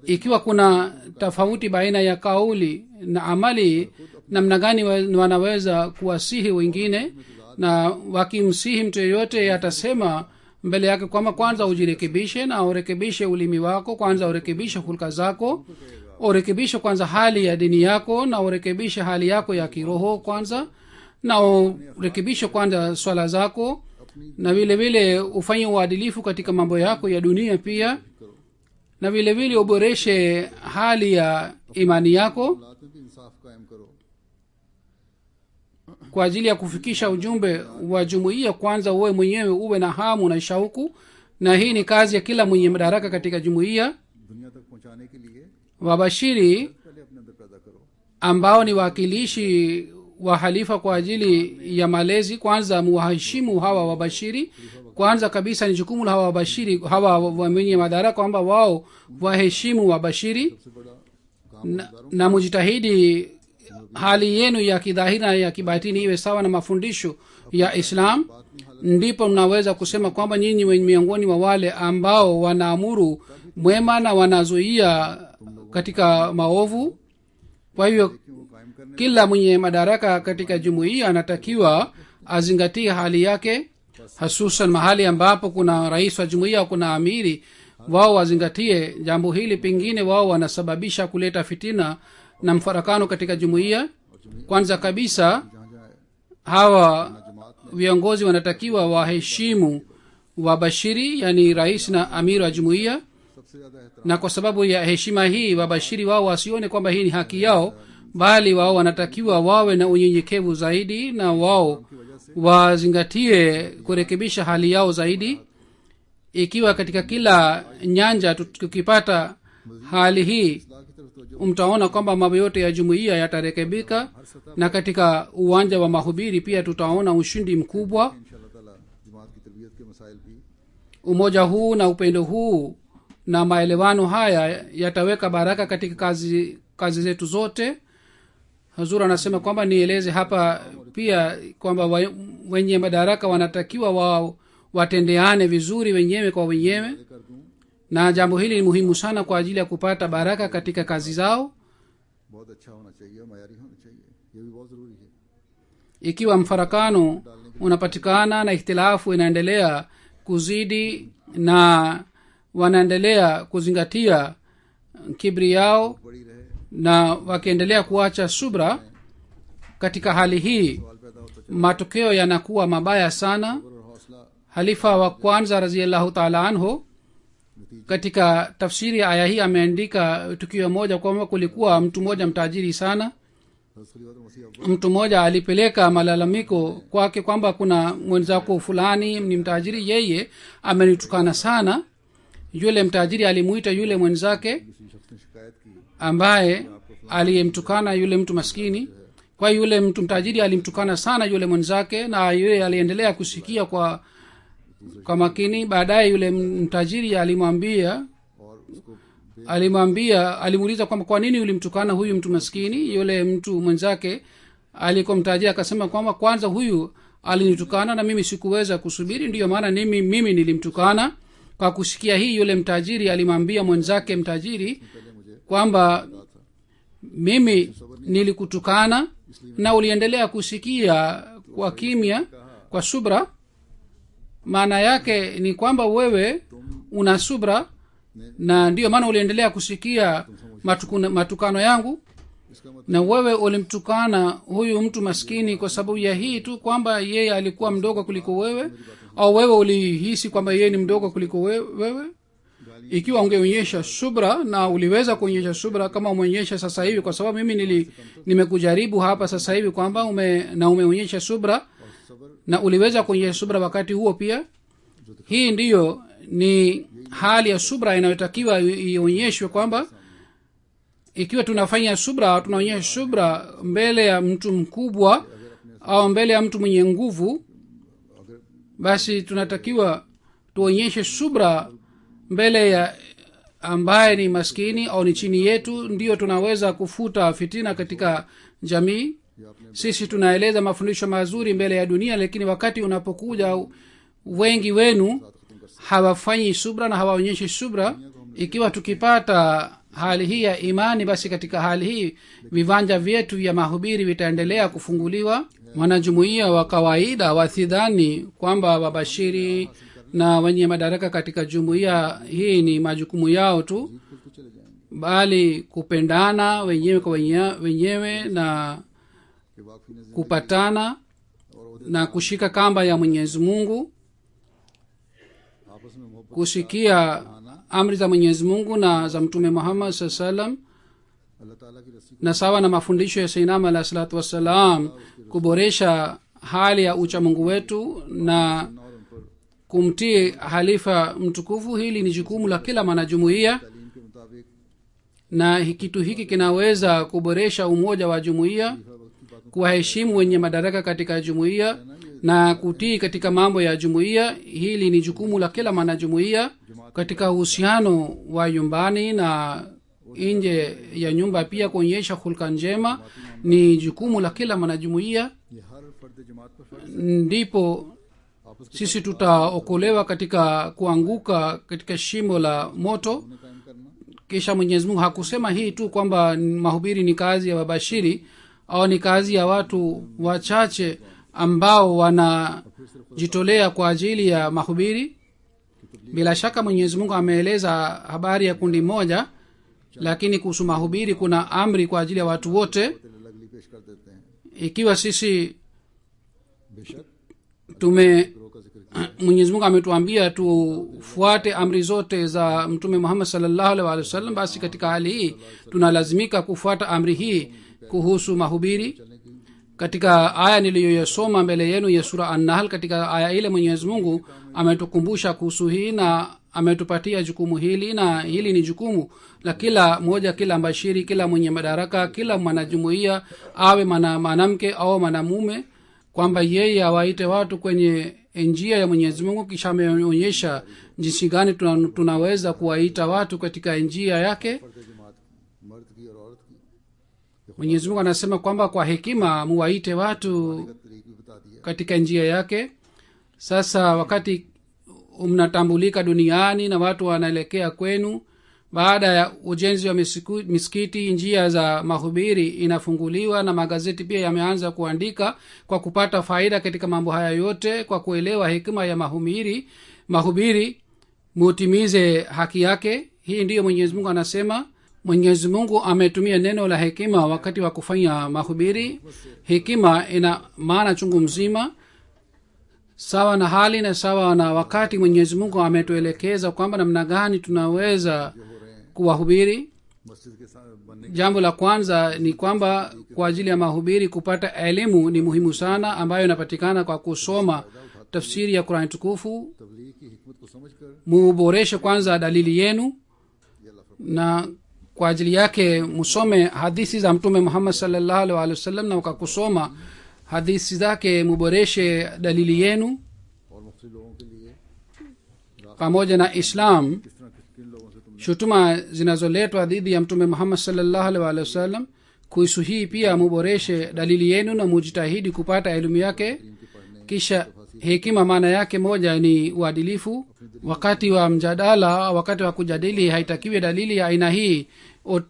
ikiwa kuna tofauti baina ya kauli na amali, namna gani wanaweza kuwasihi wengine, na wakimsihi mtu yeyote atasema mbele yake kwamba kwanza ujirekebishe na urekebishe ulimi wako, kwanza urekebishe hulka zako, urekebishe kwanza hali ya dini yako, na urekebishe hali yako ya kiroho kwanza, na urekebishe kwanza swala zako, na vile vile ufanye uadilifu katika mambo yako ya dunia pia, na vile vile uboreshe hali ya imani yako हालात में भी इंसाफ कायम करो kwa ajili ya kufikisha ujumbe wa jumuiya. kwanza uwe mwenyewe uwe na hamu na shauku, na hii ni kazi ya kila mwenye madaraka katika jumuiya. दुनिया तक पहुंचाने के लिए wabashiri पहले अपने अंदर पैदा करो ambao ni waakilishi wahalifa kwa ajili ya malezi. kwanza muwaheshimu hawa wabashiri. kwanza kabisa ni jukumu la hawa wabashiri, hawa wenye madaraka, kwamba wao waheshimu wabashiri सबसे बड़ा काम na mujitahidi hali yenu ya kidhahiri na ya kibatini iwe sawa na mafundisho ya islam. ndipo mnaweza kusema kwamba nyinyi miongoni mwa wale ambao wanaamuru mwema na wanazuia katika maovu. kwa hivyo वो कायम करने kila mwenye madaraka katika jumuiya anatakiwa azingatie hali yake, hasusan mahali ambapo kuna rais wa jumuiya, kuna amiri, wao wazingatie jambo hili. pengine wao wanasababisha kuleta fitina na mfarakano katika jumuiya. kwanza kabisa जहाँ जहाँ hawa जमात viongozi wanatakiwa waheshimu wabashiri, yani rais na amiri wa jumuiya, सबसे ज्यादा एहतराम na kwa sababu ya heshima hii wabashiri wao wasione kwamba hii ni haki yao, bali wao wanatakiwa wawe na unyenyekevu zaidi, na wao wazingatie kurekebisha hali yao zaidi. ikiwa katika kila nyanja tukipata hali hii, की तरफ तो mtaona kwamba mambo yote ya jumuiya yatarekebika, na katika uwanja wa mahubiri pia tutaona ushindi mkubwa. इंशाअल्लाह ताला जमात की तरबियत के मसाइल भी umoja huu na upendo huu na maelewano haya yataweka baraka katika kazi zetu zote. Hazur anasema kwamba nieleze hapa pia kwamba wenye madaraka wanatakiwa watendeane vizuri wenyewe kwa wenyewe, कर दूं na jambo hili ni muhimu sana kwa ajili ya kupata baraka katika kazi zao. बहुत अच्छा होना चाहिए, मयारी होना चाहिए, ये भी बहुत जरूरी है। ikiwa mfarakano unapatikana na ikhtilafu inaendelea kuzidi na wanaendelea kuzingatia kibri yao बड़ी रहे na wakiendelea kuacha subra, katika hali hii सवाल पैदा होता चला matokeo yanakuwa mabaya sana. और हौसला halifa wa kwanza raziallahu taala anhu katika tafsiri ya aya hii ameandika tukio moja kwamba kulikuwa mtu mmoja mtajiri sana. खलीफा मसीह अव्वल mtu mmoja alipeleka malalamiko kwake kwamba kuna mwenzako fulani ni mtajiri, yeye amenitukana sana. yule mtajiri alimuita yule mwenzake किसी शख्स ने शिकायत की ambaye aliyemtukana yule mtu maskini. kwa hiyo yule mtu mtajiri alimtukana sana yule mwenzake, na yule aliendelea kusikia kwa makini. baadaye yule mtajiri और उसको alimuuliza kwamba kwa nini ulimtukana huyu mtu maskini. yule mtu mwenzake alikuwa mtajiri akasema kwamba kwanza huyu alinitukana na mimi sikuweza kusubiri, ndiyo maana mimi nilimtukana. kwa kusikia hii yule mtajiri alimwambia mwenzake mtajiri kwamba mimi nilikutukana na uliendelea kusikia kwa kimya, kwa subra. maana yake ni kwamba wewe una subra, na ndiyo maana uliendelea kusikia matukano yangu, इसका मतलब na wewe ulimtukana huyu mtu maskini kwa sababu ya hii tu kwamba yeye alikuwa mdogo kuliko wewe, au wewe ulihisi kwamba yeye ni mdogo kuliko wewe. ikiwa ungeonyesha subra, na uliweza kuonyesha subra kama umeonyesha sasa hivi, kwa sababu mimi nimekujaribu hapa sasa hivi kwamba umeonyesha subra na uliweza kuonyesha subra wakati huo pia. hii ndiyo ni hali ya subra inayotakiwa ionyeshwe, kwamba ikiwa tunafanya subra, tunaonyesha subra mbele ya mtu mkubwa au mbele ya mtu mwenye nguvu, basi tunatakiwa tuonyeshe subra mbele ya ambaye ni maskini au ni chini yetu. ndiyo tunaweza kufuta fitina katika jamii. sisi tunaeleza mafundisho mazuri mbele ya dunia, lakini wakati unapokuja wengi wenu hawafanyi subra na hawaonyeshi subra. ikiwa tukipata hali hii ya imani, basi katika hali hii viwanja vyetu vya mahubiri vitaendelea kufunguliwa. wanajumuia wa kawaida wasidhani kwamba wabashiri na wenye madaraka katika jumuiya hii ni majukumu yao tu, खुद को चले जाएंगे bali kupendana wenyewe kwa wenyewe na कि वाकफी ने kupatana na kushika kamba ya mwenyezi mungu, आपस में मोहब्बत kusikia amri za mwenyezi mungu na za mtume muhammad saa salam, अल्लाह ताला की रस्सी na sawa na mafundisho ya sainam alahi salatu wassalam, kuboresha hali ya uchamungu wetu na और उन पर kumtii halifa mtukufu. hili ni jukumu la kila mwanajumuiya, तालीम के मुताबिक na kitu hiki kinaweza kuboresha umoja wa jumuiya. खलीफा वक्त की बातों kuwaheshimu wenye madaraka katika jumuiya na kutii katika mambo ya jumuiya. Hili ni jukumu la kila mwanajumuiya katika uhusiano wa nyumbani na nje ya nyumba. Pia kuonyesha hulka njema ni jukumu la kila mwanajumuiya, ये हर फर्द जमात पर फर्ज ndipo sisi tutaokolewa katika kuanguka katika shimo la moto. कायम करना Kisha Mwenyezi Mungu hakusema hii tu kwamba mahubiri ni kazi ya wabashiri au ni kazi ya watu wachache ambao wanajitolea kwa ajili ya mahubiri. Bila shaka Mwenyezi Mungu ameeleza habari ya kundi moja, lakini kuhusu mahubiri kuna amri kwa ajili ya watu wote. लगली पेश कर देते हैं। Ikiwa sisi बेशक tume ग्रोह का जिक्र Mwenyezi Mungu ametuambia tufuate amri zote za Mtume Muhammad sallallahu alaihi wasallam, basi katika hali hii tunalazimika kufuata amri hii kuhusu mahubiri. Katika aya niliyoyasoma mbele yenu ya sura An-Nahl, katika aya ile Mwenyezi Mungu ametukumbusha kuhusu hii na ametupatia jukumu hili, na hili ni jukumu la kila mmoja, kila mbashiri, kila mwenye madaraka, kila mwanajumuiya, awe mwanamke au mwanamume, kwamba yeye awaite watu kwenye njia ya Mwenyezi Mungu. Kisha ameonyesha jinsi gani tunaweza kuwaita watu katika njia yake. फर्द जमात मर्द की और औरत की Mwenyezi Mungu anasema kwamba kwa hekima muwaite watu तरीक भी बता दिया। katika njia yake. Sasa wakati mnatambulika duniani na watu wanaelekea kwenu, baada ya ujenzi wa misikiti, njia za mahubiri inafunguliwa na magazeti pia yameanza kuandika. Kwa kupata faida katika mambo haya yote, kwa kuelewa hekima ya mahubiri mutimize haki yake. Hii ndiyo Mwenyezi Mungu anasema. Mwenyezi Mungu ametumia neno la hekima wakati wa kufanya mahubiri. Hekima ina maana chungu mzima, sawa na hali na sawa na wakati. Mwenyezi Mungu ametuelekeza kwamba namna gani tunaweza kuwahubiri. मस्जिद के साथ बनने Jambo la kwanza ni kwamba kwa ajili ya mahubiri kupata elimu ni muhimu sana, ambayo inapatikana kwa kusoma tafsiri ya Qur'an tukufu. तबलीग की हिकमत को समझकर Muboreshe kwanza dalili yenu, ये अल्लाह na kwa ajili yake musome hadithi za Mtume Muhammad sallallahu alaihi wasallam, na kwa kusoma hadithi zake muboreshe dalili yenu और मुख्तलिफ लोगों के लिए pamoja na Islam. किस तरह किन लोगों से तुमने Shutuma zinazoletwa dhidi ya Mtume Muhammad sallallahu alaihi wasallam, kuhusu hii pia muboreshe dalili yenu na mujitahidi kupata elimu yake. Kisha hekima maana yake moja ni uadilifu. Wakati wa mjadala, wakati wa kujadili, haitakiwi dalili ya aina hii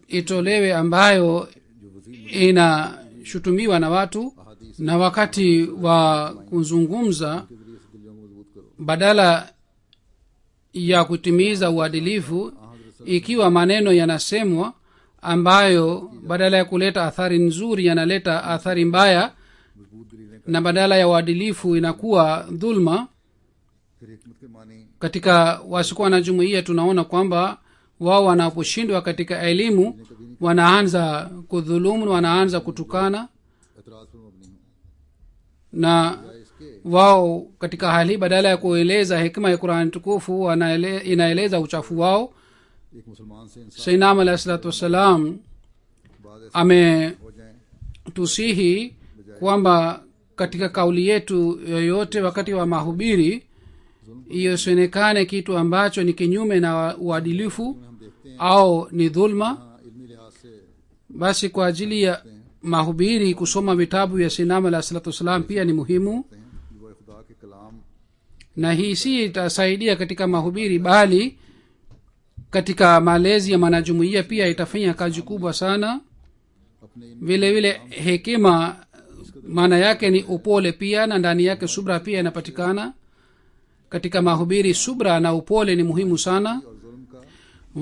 itolewe ambayo inashutumiwa na watu, na wakati wa kuzungumza, badala ya kutimiza uadilifu, ikiwa maneno yanasemwa ambayo badala ya kuleta athari nzuri yanaleta athari mbaya, na badala ya uadilifu inakuwa dhulma. फिर हिकमत के मानी Katika wasikuwa na jumuiya tunaona kwamba wao wanaposhindwa katika elimu wanaanza kudhulumu, wanaanza kutukana, एतराज पर मबनी हो na wao katika hali badala ya kueleza hekima ya Qur'an tukufu inaeleza uchafu wao. एक मुसलमान से इंसान Sayyidina alayhi salatu wassalam बाद ऐसे ametusihi हो जाए kwamba katika kauli yetu yoyote wakati wa mahubiri isionekane kitu ambacho ni kinyume na uadilifu हम देखते हैं au ni dhulma. हाँ, इल्मी लिहाज से Basi kwa ajili ya mahubiri kusoma vitabu vya Sayyidina alayhi salatu wassalam pia ni muhimu, हैं कि वो खुदा के कलाम na hii si itasaidia katika mahubiri, bali katika malezi ya manajumuiya pia itafanya kazi kubwa sana. अपने इन Vile vile hekima maana yake ni upole pia, na ndani yake subra pia inapatikana katika mahubiri. Subra na upole ni muhimu sana. और जुल्म का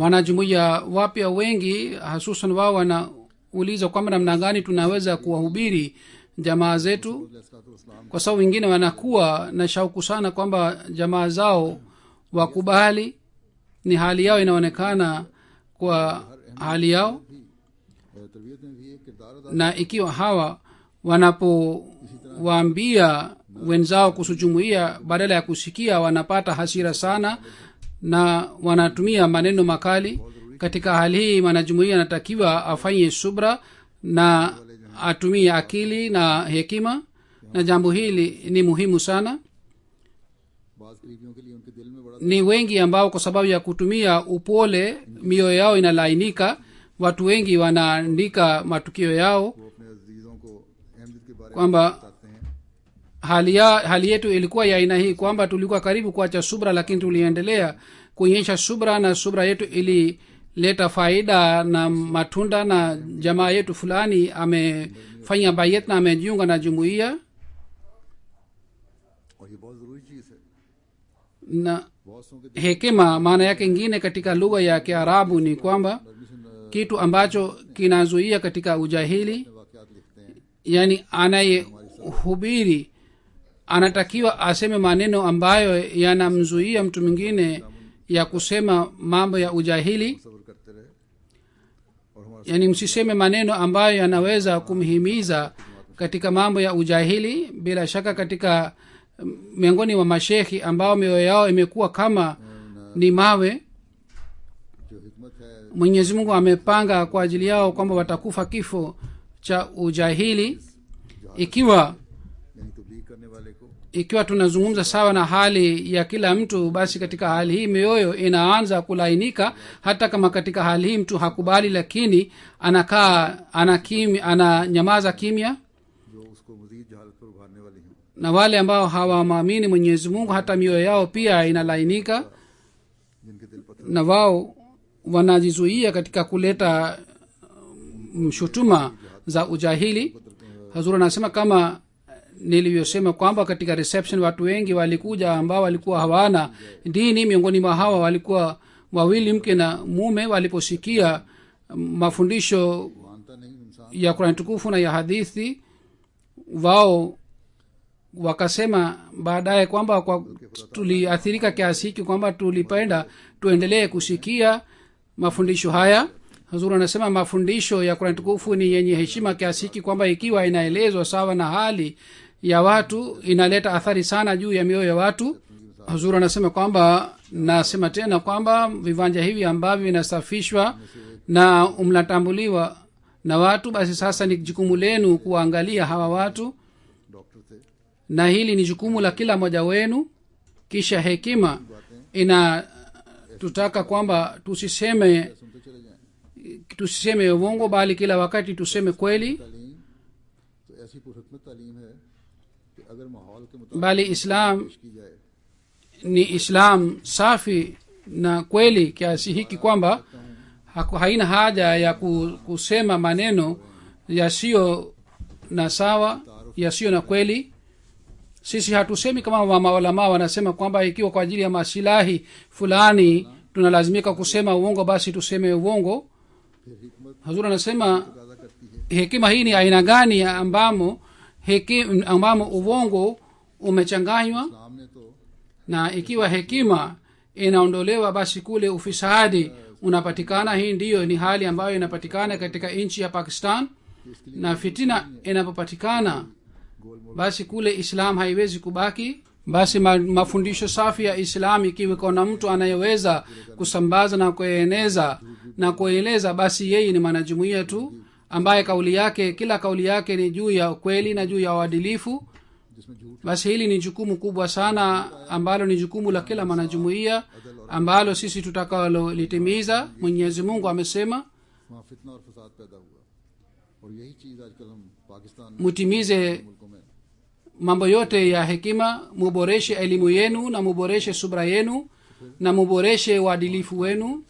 Wanajumuiya wapya wengi hasusan wao wanauliza kwamba namna gani tunaweza kuwahubiri jamaa zetu, इस्लाम kwa sababu wengine wanakuwa na shauku sana kwamba jamaa zao wakubali. Ni hali yao inaonekana kwa hali yao, तरबियत में भी एक किरदार अदा na ikiwa hawa wanapowaambia wenzao kuhusu jumuiya, badala ya kusikia wanapata hasira sana na wanatumia maneno makali. Katika hali hii mwanajumuiya anatakiwa afanye subra na atumie akili na hekima, na jambo hili ni muhimu sana. बाज करीबियों के लिए उनके दिल में बड़ा ni wengi ambao kwa sababu ya kutumia upole mioyo yao inalainika. Watu wengi wanaandika matukio yao वो अपने अजीजों को अहमद के बारे में kwamba बताते हैं hali yetu ilikuwa ya aina hii kwamba tulikuwa karibu kuacha subra, lakini tuliendelea kuonyesha subra, na subra yetu ilileta faida na matunda, na jamaa yetu fulani amefanya bayet na amejiunga na jumuiya. और ये बहुत ज़रूरी चीज़ है Na बहुत सौ के hekima maana yake ingine katika lugha ya Kiarabu ni kwamba permission kitu ambacho kinazuia katika ujahili, वाक़यात लिखते हैं yani anayehubiri anatakiwa aseme maneno ambayo yanamzuia mtu mwingine ya kusema mambo ya ujahili. सब्र करते रहे और हमारा Yani msiseme maneno ambayo yanaweza kumhimiza katika mambo ya ujahili. Bila shaka katika miongoni mwa mashekhi ambao mioyo yao imekuwa kama ni mawe, जो हिकमत है mwenyezi mungu amepanga kwa ajili yao kwamba watakufa kifo cha ujahili. ikiwa यानी तबलीग करने वाले को ikiwa tunazungumza sawa na hali ya kila mtu, basi katika hali hii mioyo inaanza kulainika. Hata kama katika hali hii mtu hakubali, lakini anakaa ananyamaza kimya. जो उसको मजीद जहालत पर उभारने वाली हैं Na wale ambao hawamwamini mwenyezi mungu, hata mioyo yao pia inalainika, जिनके दिल पत्थर na wao wanajizuia katika kuleta shutuma za ujahili. Hazur anasema kama nilivyosema kwamba katika reception watu wengi walikuja ambao walikuwa hawana dini. Miongoni mwa hawa walikuwa wawili, mke na mume. Waliposikia mafundisho मानता नहीं इंसान ya Qur'an tukufu na ya hadithi, wao wakasema baadaye kwamba kwa tuliathirika kiasi hiki kwamba tulipenda tuendelee kusikia mafundisho haya. Hazur anasema mafundisho ya Qur'an tukufu ni yenye heshima kiasi hiki kwamba ikiwa inaelezwa sawa na hali ya watu inaleta athari sana juu ya mioyo ya watu. Hazur anasema kwamba, nasema tena kwamba viwanja hivi ambavyo vinasafishwa na mnatambuliwa na watu, basi sasa ni jukumu lenu kuangalia hawa watu, doctor थे na hili ni jukumu la kila mmoja wenu. Kisha hekima inatutaka kwamba सुनते चले जाएं tusiseme uongo, bali kila wakati tuseme kweli. तालीम तो ऐसी पुरखमत तालीम है कि अगर माहौल के मुताबिक Bali Islam पेश की जाए ni Islam safi na kweli kiasi hiki kwamba haina haja ya kusema maneno yasiyo na sawa, yasiyo na kweli. Sisi hatusemi kama maulamaa wanasema kwamba ikiwa kwa ajili ya masilahi fulani tunalazimika kusema uongo, basi tuseme uongo. फिर हिकमत Hazur anasema पैदा करती है hekima hii ni aina gani ambamo uongo umechanganywa. इस्लाम ने तो Na ikiwa hekima inaondolewa, basi kule ufisadi unapatikana. Hii ndiyo ni hali ambayo inapatikana katika nchi ya Pakistan. Na fitina inapopatikana, basi kule Islam haiwezi kubaki. Basi mafundisho safi ya Islam, ikiwa kuna mtu anayeweza kusambaza na kueleza, basi yeye ni mwanajumuiya tu ambaye kila kauli yake ni juu ya ukweli na juu ya uadilifu. जिसमें झूठ Basi hili ni jukumu kubwa sana ambalo ni jukumu la kila mwanajumuiya ambalo sisi tutakalolitimiza. Mwenyezi Mungu amesema वहाँ फितना और फसाद पैदा हुआ और यही चीज़ आजकल हम पाकिस्तान में mutimize मुल्कों में mambo yote ya hekima, muboreshe elimu yenu na muboreshe subra yenu na muboreshe uadilifu wenu.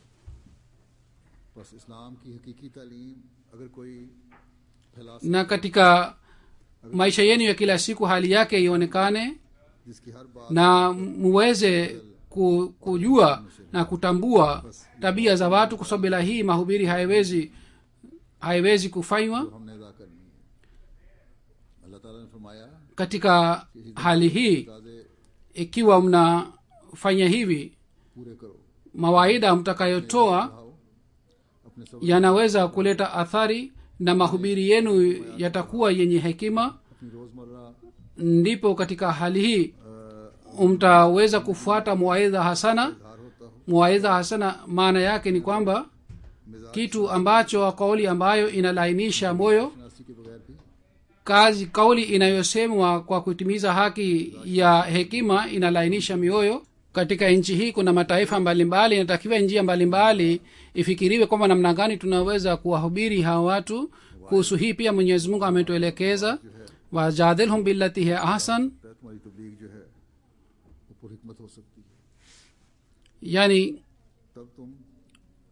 बस इस्लाम की हकीकी तालीम अगर कोई फैला Na katika maisha yenu ya kila siku hali yake ionekane, जिसकी हर बात na muweze kujua na kutambua tabia za watu, kwa sababu bila hii mahubiri haiwezi kufanywa. जो हमने अदा करनी है अल्लाह ताला ने फरमाया Katika hali hii, ताज़े ikiwa mnafanya hivi, पूरे करो mawaida mtakayotoa आओ अपने सब yanaweza kuleta athari na mahubiri yenu yatakuwa yenye hekima. अपनी रोज़मर्रा Ndipo katika hali hii mtaweza kufuata muwaidha hasana. हार होता हो Muwaidha hasana maana yake ni kwamba kitu ambacho kauli ambayo inalainisha moyo, शनासी के बगैर भी kauli inayosemwa kwa kutimiza haki ya hekima inalainisha mioyo. Katika nchi hii kuna mataifa mbalimbali, inatakiwa njia mbalimbali ifikiriwe kwamba namna gani tunaweza kuwahubiri hawa watu. kuhusu hii pia mwenyezi mungu ametuelekeza, wajadilhum billati hi ahsan, तहत हमारी तबलीग जो है वो पुरहिकमत हो सकती है। yani तब तुम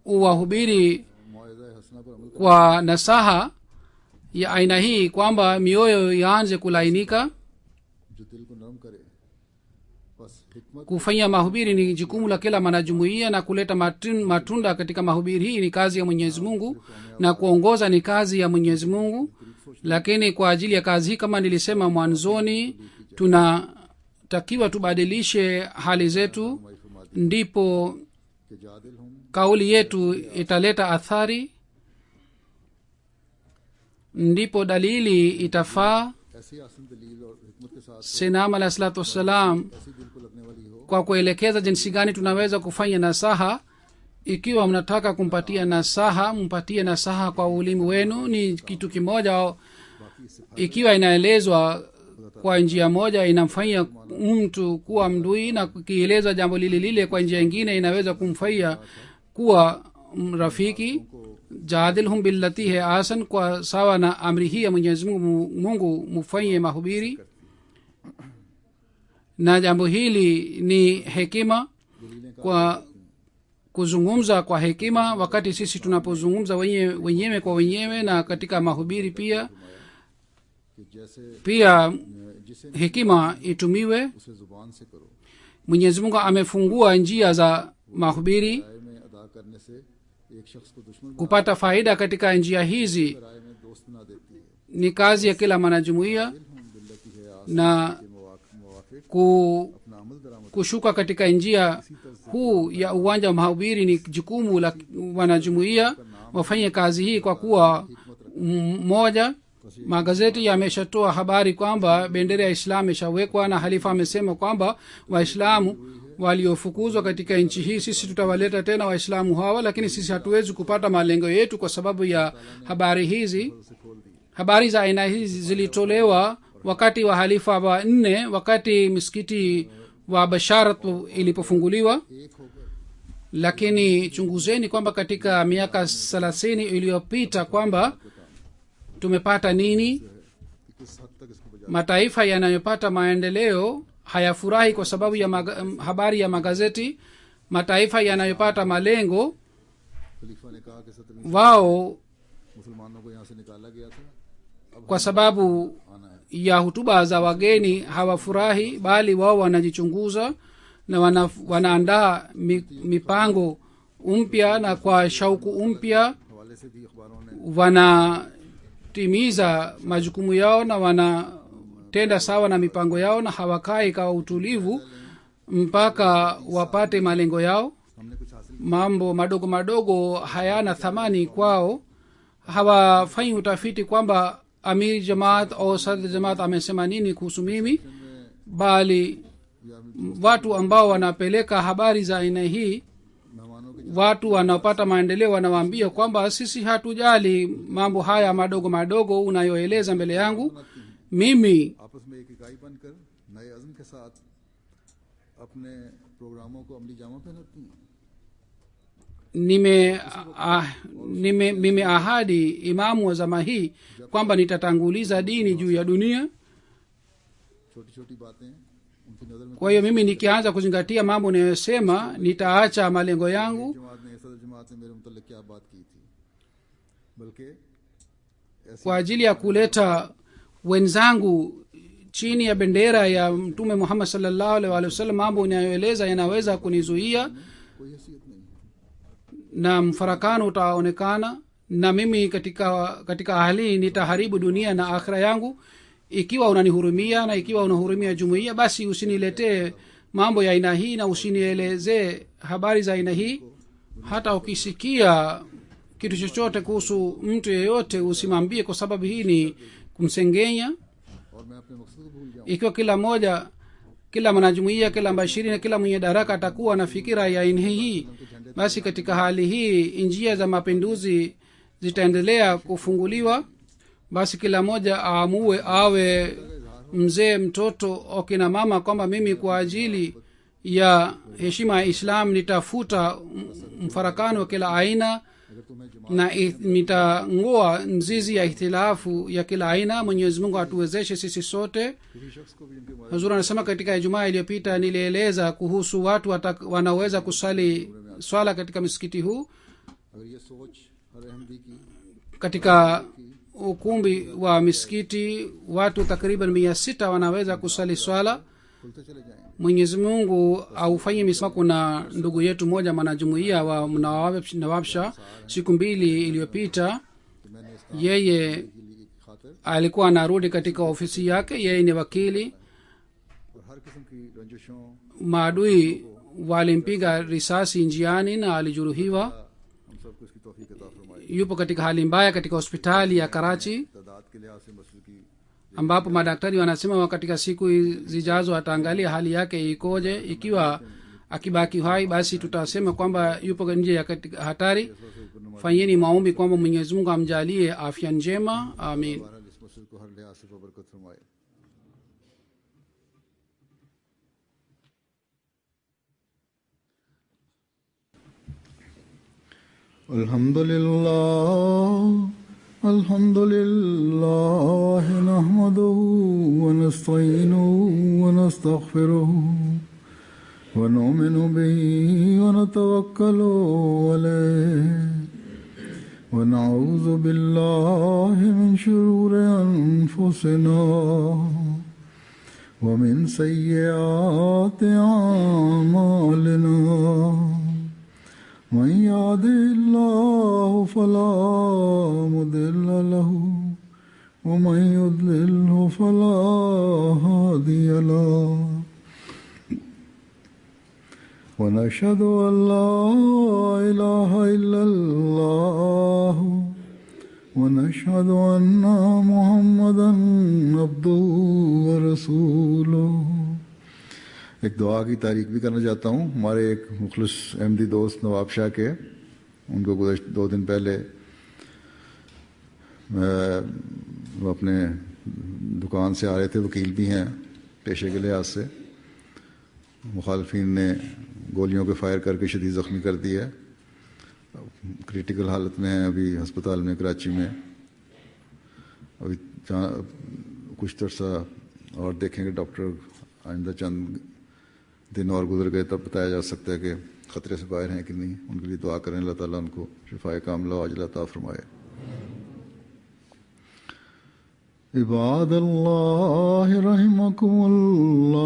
uwahubiri मौइज़ा हसना पर अमल kwa nasaha ya aina hii kwamba mioyo yaanze kulainika. जो दिल को नरम करे, बस हिकमत Kufanya mahubiri ni jukumu la kila mwanajumuiya, na kuleta matunda katika mahubiri hii ni kazi ya mwenyezi mungu, na kuongoza ni kazi ya mwenyezi mungu. Lakini kwa ajili ya kazi hii, kama nilisema mwanzoni, tunatakiwa tubadilishe hali zetu, ndipo के जादिल हम kauli yetu italeta athari, ndipo dalili itafaa. ऐसी आसन दलील और हिकमत के साथ Sinam alayhi salatu wassalam ऐसी दिल को लगने वाली हो kwa kuelekeza jinsi gani tunaweza kufanya nasaha. Ikiwa mnataka kumpatia nasaha, mpatie nasaha kwa ulimi wenu, ni kitu kimoja. Ikiwa inaelezwa kwa njia moja inamfanya mtu kuwa mdui, na kukieleza jambo lile lile kwa njia ingine inaweza kumfanya kuwa rafiki. jadilhum billati hi asan, kwa sawa na amri hii ya mwenyezi mungu mufanye mahubiri, na jambo hili ni hekima, kwa kuzungumza kwa hekima. Wakati sisi tunapozungumza wenyewe kwa wenyewe na katika mahubiri pia कि जैसे pia जिसे hekima itumiwe. उसे जुबान से करो, mwenyezi mungu amefungua njia za mahubiri. राय में अदा करने से एक शख्स को दुश्मन Kupata faida katika njia hizi राय में दोस्त बना देती है। ni kazi ya kila mwanajumuiya, हम बिल्लती है आस na के मवाफिक ku अपना अमल दरामद kushuka katika njia huu ya uwanja wa mahubiri ni jukumu la wanajumuiya. Wafanye kazi hii kwa kuwa mmoja. Magazeti yameshatoa habari kwamba bendera ya islamu ishawekwa, na halifa amesema kwamba waislamu waliofukuzwa katika nchi hii, sisi tutawaleta tena waislamu hawa, lakini sisi hatuwezi kupata malengo yetu kwa sababu ya habari hizi. Habari za aina hizi zilitolewa wakati wa halifa wa 4, wakati misikiti wa basharat ilipofunguliwa. Lakini chunguzeni kwamba katika miaka 30 iliyopita kwamba tumepata nini. कि किस हद तक इसको बजा Mataifa yanayopata maendeleo hayafurahi kwa sababu ya habari ya magazeti. Mataifa yanayopata malengo, खलीफा ने कहा कि 17 wao मुसलमानों को यहाँ से निकाला गया था, अब kwa sababu आना है। ya hutuba za wageni hawafurahi, bali wao wanajichunguza na wanaandaa mipango mpya, na kwa shauku mpya हवाले से भी अखबारों ने wanatimiza majukumu yao na wanatenda sawa na mipango yao, na hawakai kwa utulivu mpaka wapate malengo yao. हमने कुछ हासिल Mambo madogo madogo hayana thamani kwao. Hawafanyi utafiti kwamba amir jamaat au sadr jamaat amesema nini kuhusu mimi, bali watu ambao wanapeleka habari za aina hii, मेहमानों के watu wanaopata maendeleo wanawaambia kwamba sisi hatujali mambo haya madogo madogo unayoeleza mbele yangu. Mimi आपस में एक इकाई बनकर नए अज़्म के साथ अपने प्रोग्रामों को अमली जामा पहनाती हैं। nimeahadi imamu wa zama hii kwamba nitatanguliza dini juu ya dunia. छोटी छोटी बातें उनकी नज़र में Kwa hiyo mimi nikianza kuzingatia mambo ninayosema, nitaacha malengo yangu. जमात ने सदर जमात ने मेरे मुतल्लिक़ क्या बात की थी, बल्कि ऐसी Kwa ajili ya kuleta wenzangu chini ya bendera ya mtume Muhammad sallallahu alaihi wasallam, mambo inayoeleza yanaweza kunizuia कोई हैसियत नहीं है। na mfarakano utaonekana, na mimi katika hali nitaharibu dunia na akhira yangu. Ikiwa unanihurumia na ikiwa unahurumia jumuiya, basi usiniletee mambo ya aina hii na usinielezee habari za aina hii. Hata ukisikia kitu chochote kuhusu mtu yeyote usimwambie, kwa sababu hii ni kumsengenya. और मैं अपने मकसद को भूल जाऊँ। Ikiwa kila mwanajumuia, kila mbashiri na kila mwenye daraka atakuwa na fikira ya aina hii, basi katika hali hii njia za mapinduzi zitaendelea kufunguliwa. basi kila mmoja aamue, awe mzee, mtoto au kina mama, kwamba mimi kwa ajili ya heshima ya islam nitafuta mfarakano wa kila aina na nitangoa mzizi ya ihtilafu ya kila aina. Mwenyezi Mungu atuwezeshe sisi sote. Hazur anasema katika Ijumaa iliyopita nilieleza kuhusu watu wanaweza kusali swala katika msikiti huu. Katika ukumbi wa misikiti watu takriban 600 wanaweza kusali swala. Mwenyezi Mungu aufanye misama. Kuna ndugu yetu moja mwanajumuiya wa Nawabsha, siku 2 iliyopita yeye alikuwa anarudi katika ofisi yake. Yeye ni wakili. Maadui walimpiga risasi njiani na alijeruhiwa. Yupo katika hali mbaya katika hospitali ya Karachi, ambapo madaktari wanasema katika siku zijazo ataangalia hali yake ikoje. Ikiwa akibaki hai, basi tutasema kwamba yupo nje ya hatari. Fanyeni maombi kwamba Mwenyezi Mungu amjalie afya njema. Amin. Alhamdulillah, alhamdulillah, nahmaduhu wa nasta'inuhu wa nastaghfiruhu wa nu'minu bihi wa natawakkalu alayhi wa na'udhu billahi min shururi anfusina wa min sayyiati a'malina. من يهده الله فلا مضل له ومن يضلله فلا هادي له ونشهد أن لا إله إلا الله ونشهد أن محمدا عبده ورسوله. एक दुआ की तारीफ भी करना चाहता हूँ. हमारे एक मुखलिस अहमदी दोस्त नवाब शाह के, उनको गुज़श्ता 2 दिन पहले वो अपने दुकान से आ रहे थे, वकील भी हैं पेशे के लिहाज से. मुखालफिन ने गोलियों के फायर करके शदीद ज़ख्मी कर दिया. क्रिटिकल हालत में हैं अभी अस्पताल में कराची में. अभी कुछ तरसा और देखेंगे डॉक्टर, आइंदा चंद दिन और गुजर गए तब बताया जा सकता है कि ख़तरे से बाहर हैं कि नहीं. उनके लिए दुआ करें, अल्लाह ताला उनको शिफाए कामिला आजिला अता फरमाए. इबादल्लाह रहमकुमुल्लाह,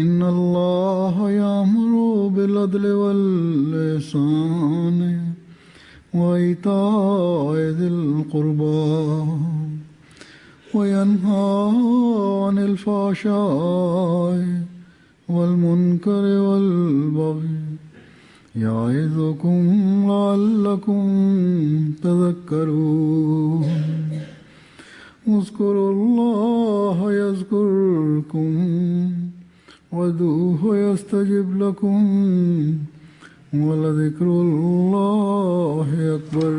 इन्नल्लाह यामुरु बिल अदलि वल इहसान व इताइ ज़िल क़ुरबा وينهى عن الفحشاء والمنكر والبغي يعظكم لعلكم تذكرون. اذكروا الله يذكركم وادعوه يستجب لكم ولذكر الله أكبر.